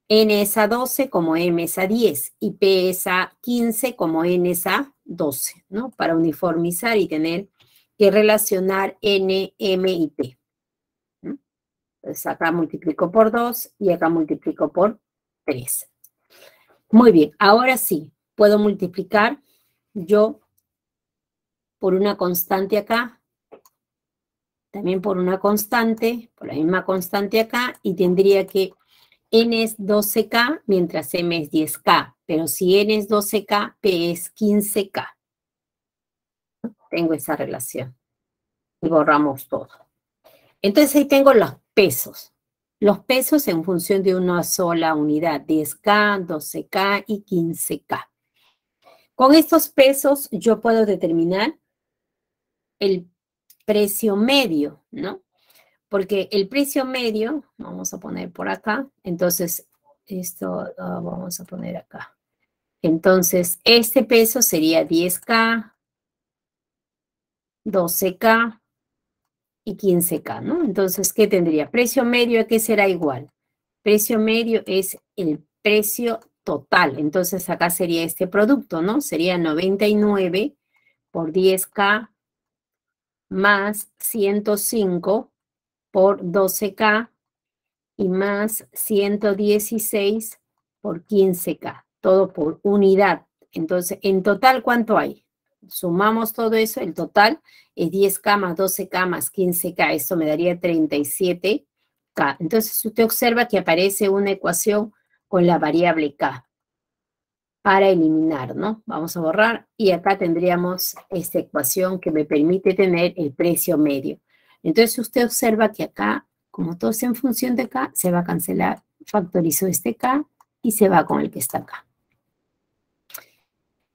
N es a 12 como M es a 10. Y P es a 15 como N es a 12, ¿no? Para uniformizar y tener que relacionar N, M y P. Entonces, acá multiplico por 2 y acá multiplico por 3. Muy bien, ahora sí, puedo multiplicar yo por una constante acá, también por una constante, por la misma constante acá, y tendría que N es 12K, mientras M es 10K, pero si N es 12K, P es 15K. Tengo esa relación. Y borramos todo. Entonces ahí tengo los pesos. Los pesos en función de una sola unidad, 10K, 12K y 15K. Con estos pesos yo puedo determinar el precio medio, ¿no? Porque el precio medio, vamos a poner por acá, entonces esto vamos a poner acá. Entonces, este peso sería 10K, 12K y 15K, ¿no? Entonces, ¿qué tendría? Precio medio, ¿a qué será igual? Precio medio es el precio total. Entonces, acá sería este producto, ¿no? Sería 99 por 10K más 105 por 12K y más 116 por 15K. Todo por unidad. Entonces, en total, ¿cuánto hay? Sumamos todo eso, el total es 10K más 12K más 15K. Esto me daría 37K. Entonces, usted observa que aparece una ecuación con la variable K para eliminar, ¿no? Vamos a borrar y acá tendríamos esta ecuación que me permite tener el precio medio. Entonces, usted observa que acá, como todo es en función de K, se va a cancelar, factorizo este K y se va con el que está acá,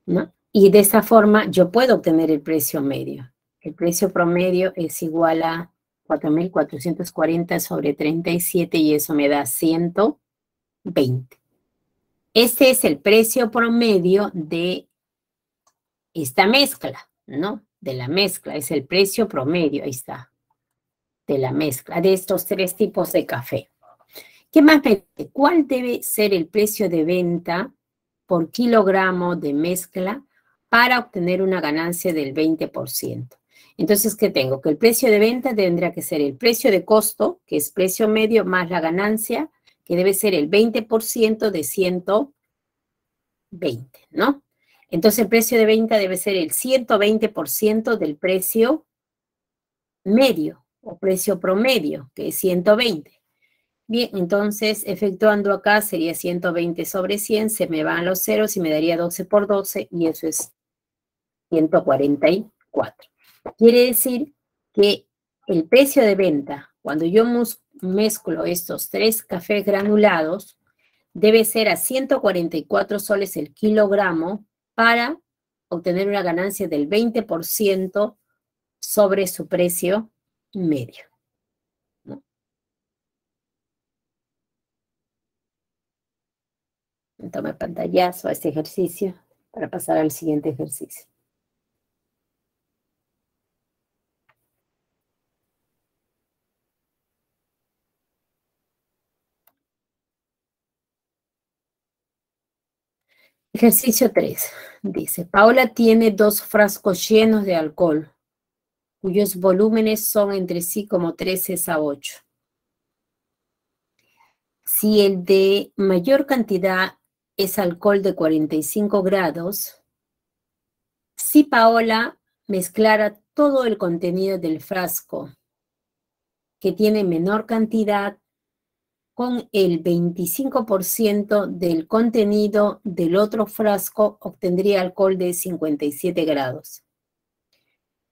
¿no? Y de esta forma yo puedo obtener el precio medio. El precio promedio es igual a 4.440 sobre 37 y eso me da 120. Este es el precio promedio de esta mezcla, ¿no? De la mezcla, es el precio promedio, ahí está, de la mezcla, de estos 3 tipos de café. ¿Qué más me dice? ¿Cuál debe ser el precio de venta por kilogramo de mezcla para obtener una ganancia del 20%? Entonces, ¿qué tengo? Que el precio de venta tendrá que ser el precio de costo, que es precio medio, más la ganancia, que debe ser el 20% de 120, ¿no? Entonces, el precio de venta debe ser el 120% del precio medio o precio promedio, que es 120. Bien, entonces, efectuando acá sería 120 sobre 100, se me van los ceros y me daría 12 por 12, y eso es 144. Quiere decir que el precio de venta, cuando yo mezclo estos 3 cafés granulados, debe ser a 144 soles el kilogramo para obtener una ganancia del 20% sobre su precio medio. Tome pantallazo a este ejercicio para pasar al siguiente ejercicio. Ejercicio 3. Dice, Paola tiene 2 frascos llenos de alcohol, cuyos volúmenes son entre sí como 3:8. Si el de mayor cantidad es alcohol de 45 grados, si Paola mezclara todo el contenido del frasco que tiene menor cantidad con el 25% del contenido del otro frasco, obtendría alcohol de 57 grados.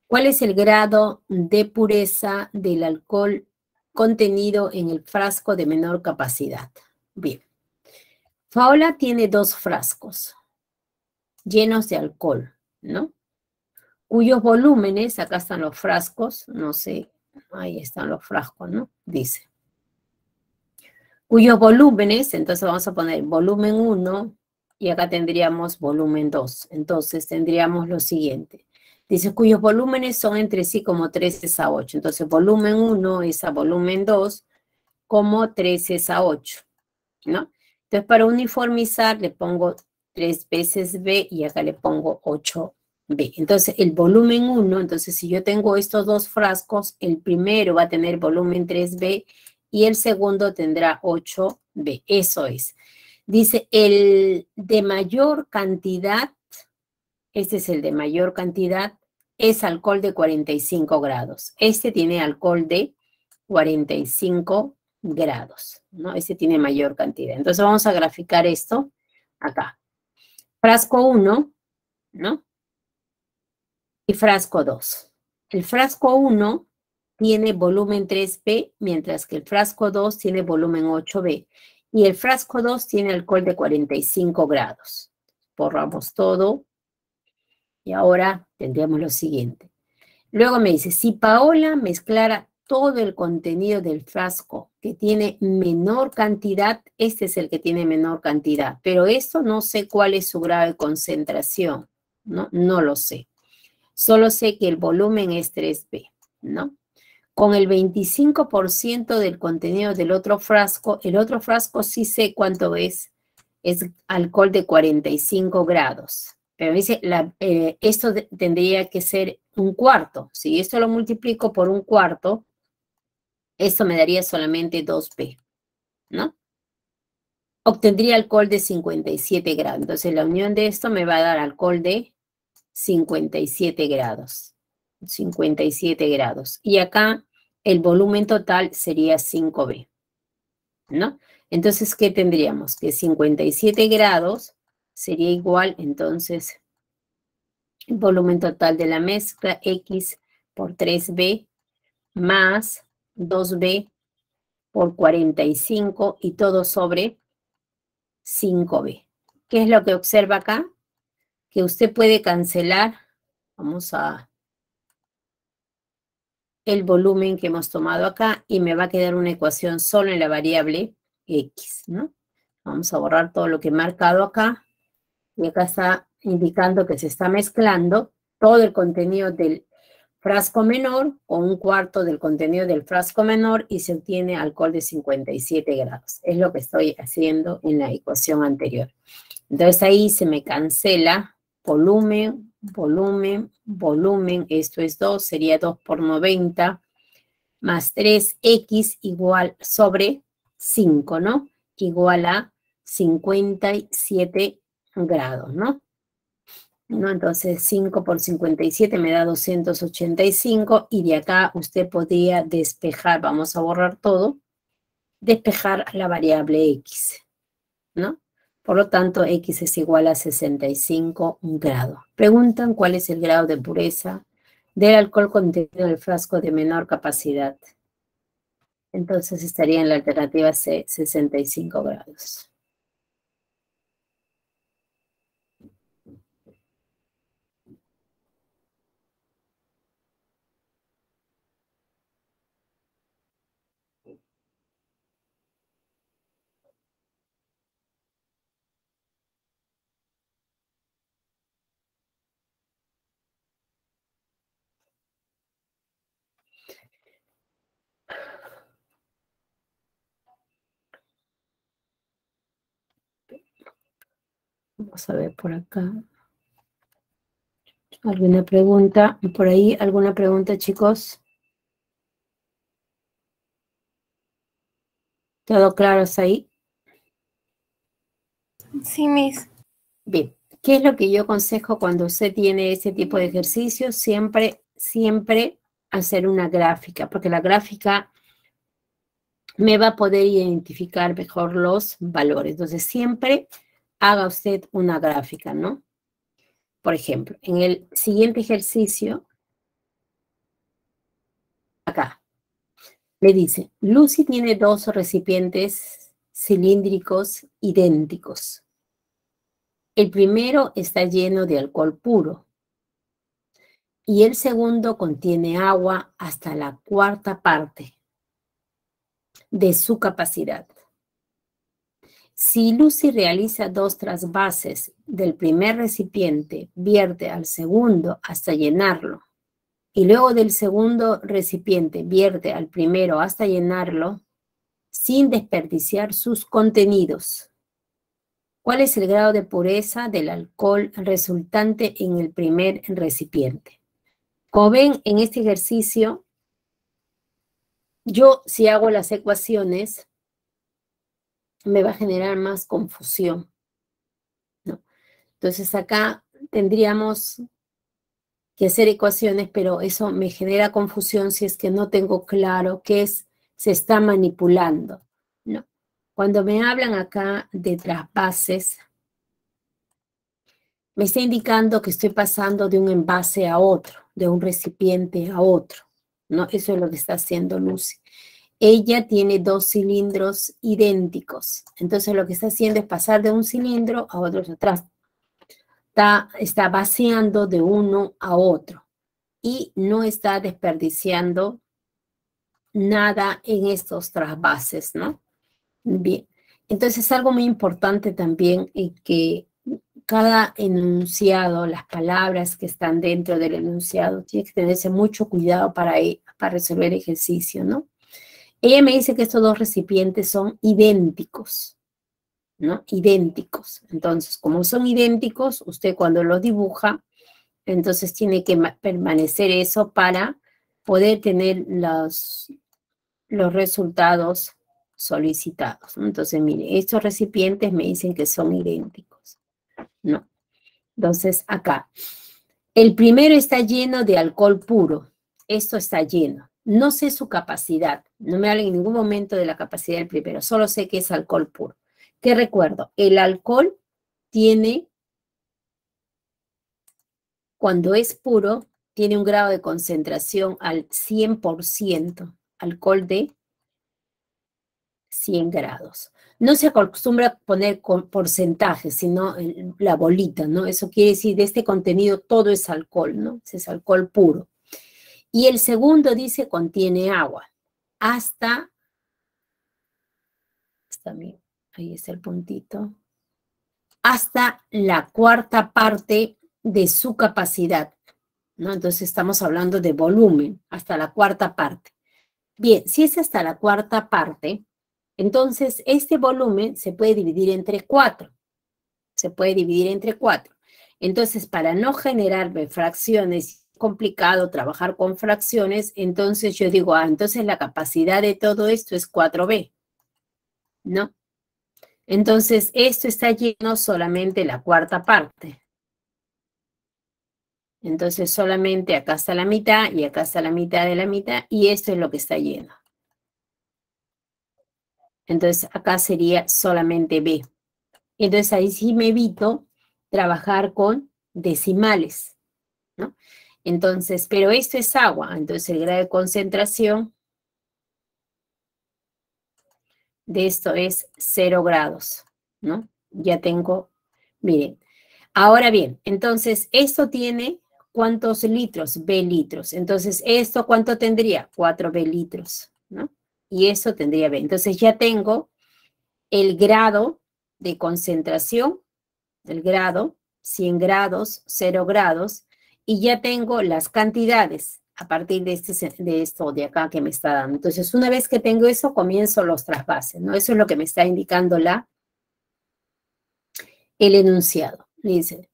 ¿Cuál es el grado de pureza del alcohol contenido en el frasco de menor capacidad? Bien. Paola tiene 2 frascos llenos de alcohol, ¿no? Cuyos volúmenes, acá están los frascos, no sé, ahí están los frascos, ¿no? Dice. Cuyos volúmenes, entonces vamos a poner volumen 1 y acá tendríamos volumen 2. Entonces tendríamos lo siguiente. Dice, cuyos volúmenes son entre sí como 3:8. Entonces volumen 1 es a volumen 2 como 3:8, ¿no? Entonces para uniformizar le pongo 3 veces B y acá le pongo 8B. Entonces el volumen 1, entonces si yo tengo estos 2 frascos, el primero va a tener volumen 3B y el segundo tendrá 8B. Eso es. Dice, el de mayor cantidad, este es el de mayor cantidad, es alcohol de 45 grados. Este tiene alcohol de 45 grados, ¿no? Este tiene mayor cantidad. Entonces vamos a graficar esto acá. Frasco 1, ¿no? Y frasco 2. El frasco 1 tiene volumen 3B, mientras que el frasco 2 tiene volumen 8B. Y el frasco 2 tiene alcohol de 45 grados. Borramos todo. Y ahora tendríamos lo siguiente. Luego me dice, si Paola mezclara todo el contenido del frasco que tiene menor cantidad, este es el que tiene menor cantidad. Pero esto no sé cuál es su grado de concentración, ¿no? No lo sé. Solo sé que el volumen es 3B, ¿no? Con el 25% del contenido del otro frasco, el otro frasco sí sé cuánto es alcohol de 45 grados. Pero dice, esto tendría que ser un cuarto. Si esto lo multiplico por un cuarto, esto me daría solamente 2B, ¿no? Obtendría alcohol de 57 grados. Entonces la unión de esto me va a dar alcohol de 57 grados. 57 grados. Y acá el volumen total sería 5B, ¿no? Entonces, ¿qué tendríamos? Que 57 grados sería igual, entonces, el volumen total de la mezcla, X por 3B, más 2B por 45 y todo sobre 5B. ¿Qué es lo que observa acá? Que usted puede cancelar, vamos a el volumen que hemos tomado acá y me va a quedar una ecuación solo en la variable X, ¿no? Vamos a borrar todo lo que he marcado acá. Y acá está indicando que se está mezclando todo el contenido del frasco menor con un cuarto del contenido del frasco menor y se obtiene alcohol de 57 grados. Es lo que estoy haciendo en la ecuación anterior. Entonces ahí se me cancela volumen, volumen, volumen. Esto es 2, sería 2 por 90 más 3x igual sobre 5, ¿no? Igual a 57 grados, ¿no? Entonces 5 por 57 me da 285 y de acá usted podría despejar, vamos a borrar todo, despejar la variable X, ¿no? Por lo tanto, X es igual a 65 grados. Preguntan cuál es el grado de pureza del alcohol contenido en el frasco de menor capacidad. Entonces estaría en la alternativa C, 65 grados. Vamos a ver por acá. ¿Alguna pregunta? ¿Por ahí alguna pregunta, chicos? ¿Todo claro hasta ahí? Sí, Miss. Bien. ¿Qué es lo que yo aconsejo cuando usted tiene ese tipo de ejercicio? Siempre hacer una gráfica, porque la gráfica me va a poder identificar mejor los valores. Entonces, siempre haga usted una gráfica, ¿no? Por ejemplo, en el siguiente ejercicio, acá, le dice, Lucy tiene dos recipientes cilíndricos idénticos. El primero está lleno de alcohol puro y el segundo contiene agua hasta la cuarta parte de su capacidad. Si Lucy realiza dos trasvases del primer recipiente, vierte al segundo hasta llenarlo, y luego del segundo recipiente vierte al primero hasta llenarlo, sin desperdiciar sus contenidos. ¿Cuál es el grado de pureza del alcohol resultante en el primer recipiente? Como ven en este ejercicio, yo si hago las ecuaciones, me va a generar más confusión, ¿no? Entonces acá tendríamos que hacer ecuaciones, pero eso me genera confusión si es que no tengo claro qué se está manipulando, ¿no? Cuando me hablan acá de trasvases, me está indicando que estoy pasando de un envase a otro, de un recipiente a otro, ¿no? Eso es lo que está haciendo Lucy. Ella tiene dos cilindros idénticos, entonces lo que está haciendo es pasar de un cilindro a otro atrás. Está vaciando de uno a otro y no está desperdiciando nada en estos trasvases, ¿no? Bien, entonces algo muy importante también es que cada enunciado, las palabras que están dentro del enunciado, tiene que tenerse mucho cuidado para resolver el ejercicio, ¿no? Ella me dice que estos dos recipientes son idénticos, ¿no? Idénticos. Entonces, como son idénticos, usted cuando los dibuja, entonces tiene que permanecer eso para poder tener los resultados solicitados, ¿no? Entonces, mire, estos recipientes me dicen que son idénticos, ¿no? Entonces, acá, el primero está lleno de alcohol puro. Esto está lleno. No sé su capacidad. No me hablan en ningún momento de la capacidad del primero. Solo sé que es alcohol puro. ¿Qué recuerdo? El alcohol tiene, cuando es puro, tiene un grado de concentración al 100%. Alcohol de 100 grados. No se acostumbra a poner porcentajes, sino la bolita, ¿no? Eso quiere decir, de este contenido todo es alcohol, ¿no? Ese es alcohol puro. Y el segundo dice contiene agua. Ahí está el puntito. Hasta la cuarta parte de su capacidad, ¿no? Entonces estamos hablando de volumen, hasta la cuarta parte. Bien, si es hasta la cuarta parte, entonces este volumen se puede dividir entre 4. Se puede dividir entre 4. Entonces, para no generarme fracciones, complicado trabajar con fracciones, entonces yo digo, entonces la capacidad de todo esto es 4B, ¿no? Entonces, esto está lleno solamente la cuarta parte. Entonces, solamente acá está la mitad y acá está la mitad de la mitad y esto es lo que está lleno. Entonces acá sería solamente B. Entonces ahí sí me evito trabajar con decimales, ¿no? Entonces, pero esto es agua, entonces el grado de concentración de esto es 0 grados, ¿no? Ya tengo, miren. Ahora bien, entonces esto tiene ¿cuántos litros? B litros. Entonces, ¿esto cuánto tendría? 4B litros, ¿no? Y eso tendría B. Entonces ya tengo el grado de concentración, el grado, 100 grados, 0 grados, y ya tengo las cantidades a partir de, esto de acá que me está dando. Entonces, una vez que tengo eso, comienzo los trasvases, ¿no? Eso es lo que me está indicando el enunciado. Dice,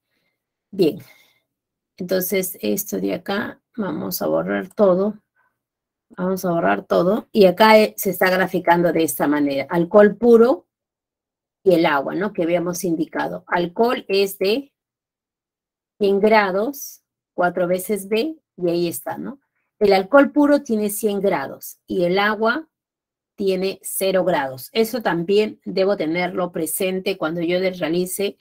bien, entonces esto de acá, vamos a borrar todo. Vamos a borrar todo. Y acá se está graficando de esta manera. Alcohol puro y el agua, ¿no? Que habíamos indicado. Alcohol es de 100 grados, 4 veces B, y ahí está, ¿no? El alcohol puro tiene 100 grados y el agua tiene 0 grados. Eso también debo tenerlo presente cuando yo realice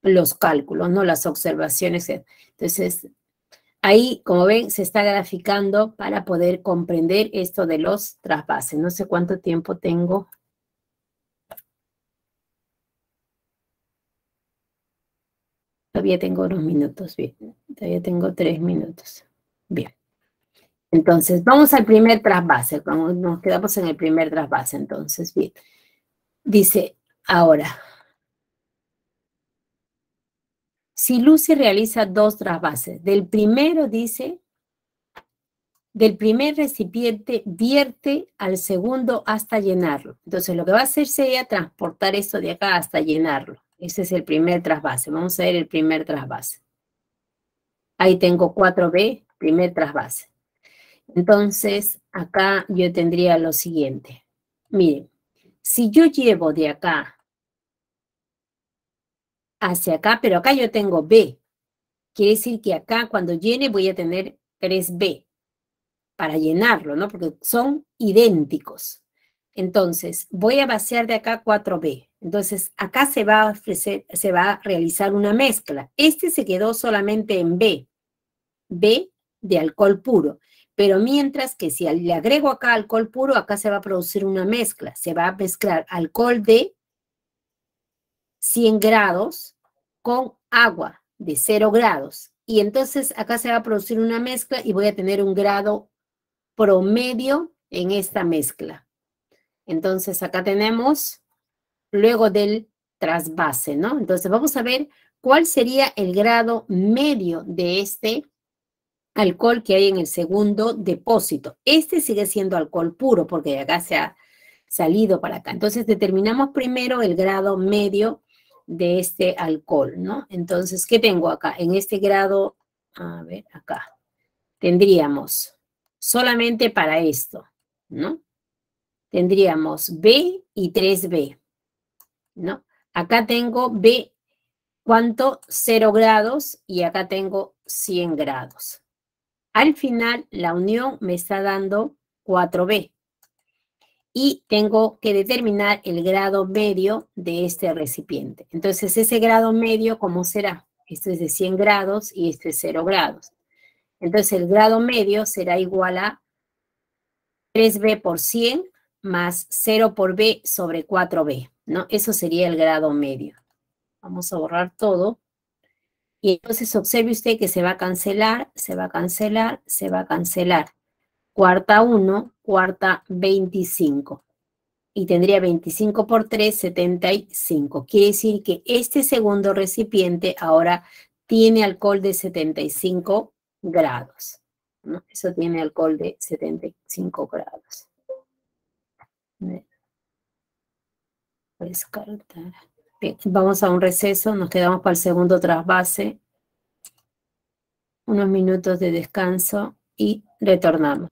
los cálculos, ¿no? Las observaciones. Entonces, ahí, como ven, se está graficando para poder comprender esto de los trasvases. No sé cuánto tiempo tengo. Todavía tengo unos minutos, bien. Todavía tengo 3 minutos. Bien. Entonces, vamos al primer trasvase. Nos quedamos en el primer trasvase, entonces, bien. Dice, ahora, si Lucy realiza 2 trasvases, del primero dice, del primer recipiente vierte al segundo hasta llenarlo. Entonces, lo que va a hacer sería transportar esto de acá hasta llenarlo. Ese es el primer trasvase. Vamos a ver el primer trasvase. Ahí tengo 4B, primer trasvase. Entonces, acá yo tendría lo siguiente. Miren, si yo llevo de acá hacia acá, pero acá yo tengo B, quiere decir que acá cuando llene voy a tener 3B para llenarlo, ¿no? Porque son idénticos. Entonces, voy a vaciar de acá 4B. Entonces, acá se va a ofrecer, se va a realizar una mezcla. Este se quedó solamente en B, B de alcohol puro. Pero mientras que si le agrego acá alcohol puro, acá se va a producir una mezcla. Se va a mezclar alcohol de 100 grados con agua de 0 grados. Y entonces acá se va a producir una mezcla y voy a tener un grado promedio en esta mezcla. Entonces acá tenemos luego del trasvase, ¿no? Entonces vamos a ver cuál sería el grado medio de este alcohol que hay en el segundo depósito. Este sigue siendo alcohol puro porque de acá se ha salido para acá. Entonces determinamos primero el grado medio de este alcohol, ¿no? Entonces, ¿qué tengo acá? En este grado, a ver, acá, tendríamos solamente para esto, ¿no? Tendríamos B y 3B, ¿no? Acá tengo B, ¿cuánto? 0 grados y acá tengo 100 grados. Al final, la unión me está dando 4B. Y tengo que determinar el grado medio de este recipiente. Entonces, ese grado medio, ¿cómo será? Este es de 100 grados y este es 0 grados. Entonces, el grado medio será igual a 3B por 100 más 0 por B sobre 4B, ¿no? Eso sería el grado medio. Vamos a borrar todo. Y entonces observe usted que se va a cancelar, se va a cancelar, se va a cancelar. Cuarta 1, cuarta 25. Y tendría 25 por 3, 75. Quiere decir que este segundo recipiente ahora tiene alcohol de 75 grados, ¿no? Eso tiene alcohol de 75 grados. Voy a descartar. Bien, vamos a un receso, nos quedamos para el segundo trasvase. Unos minutos de descanso y retornamos.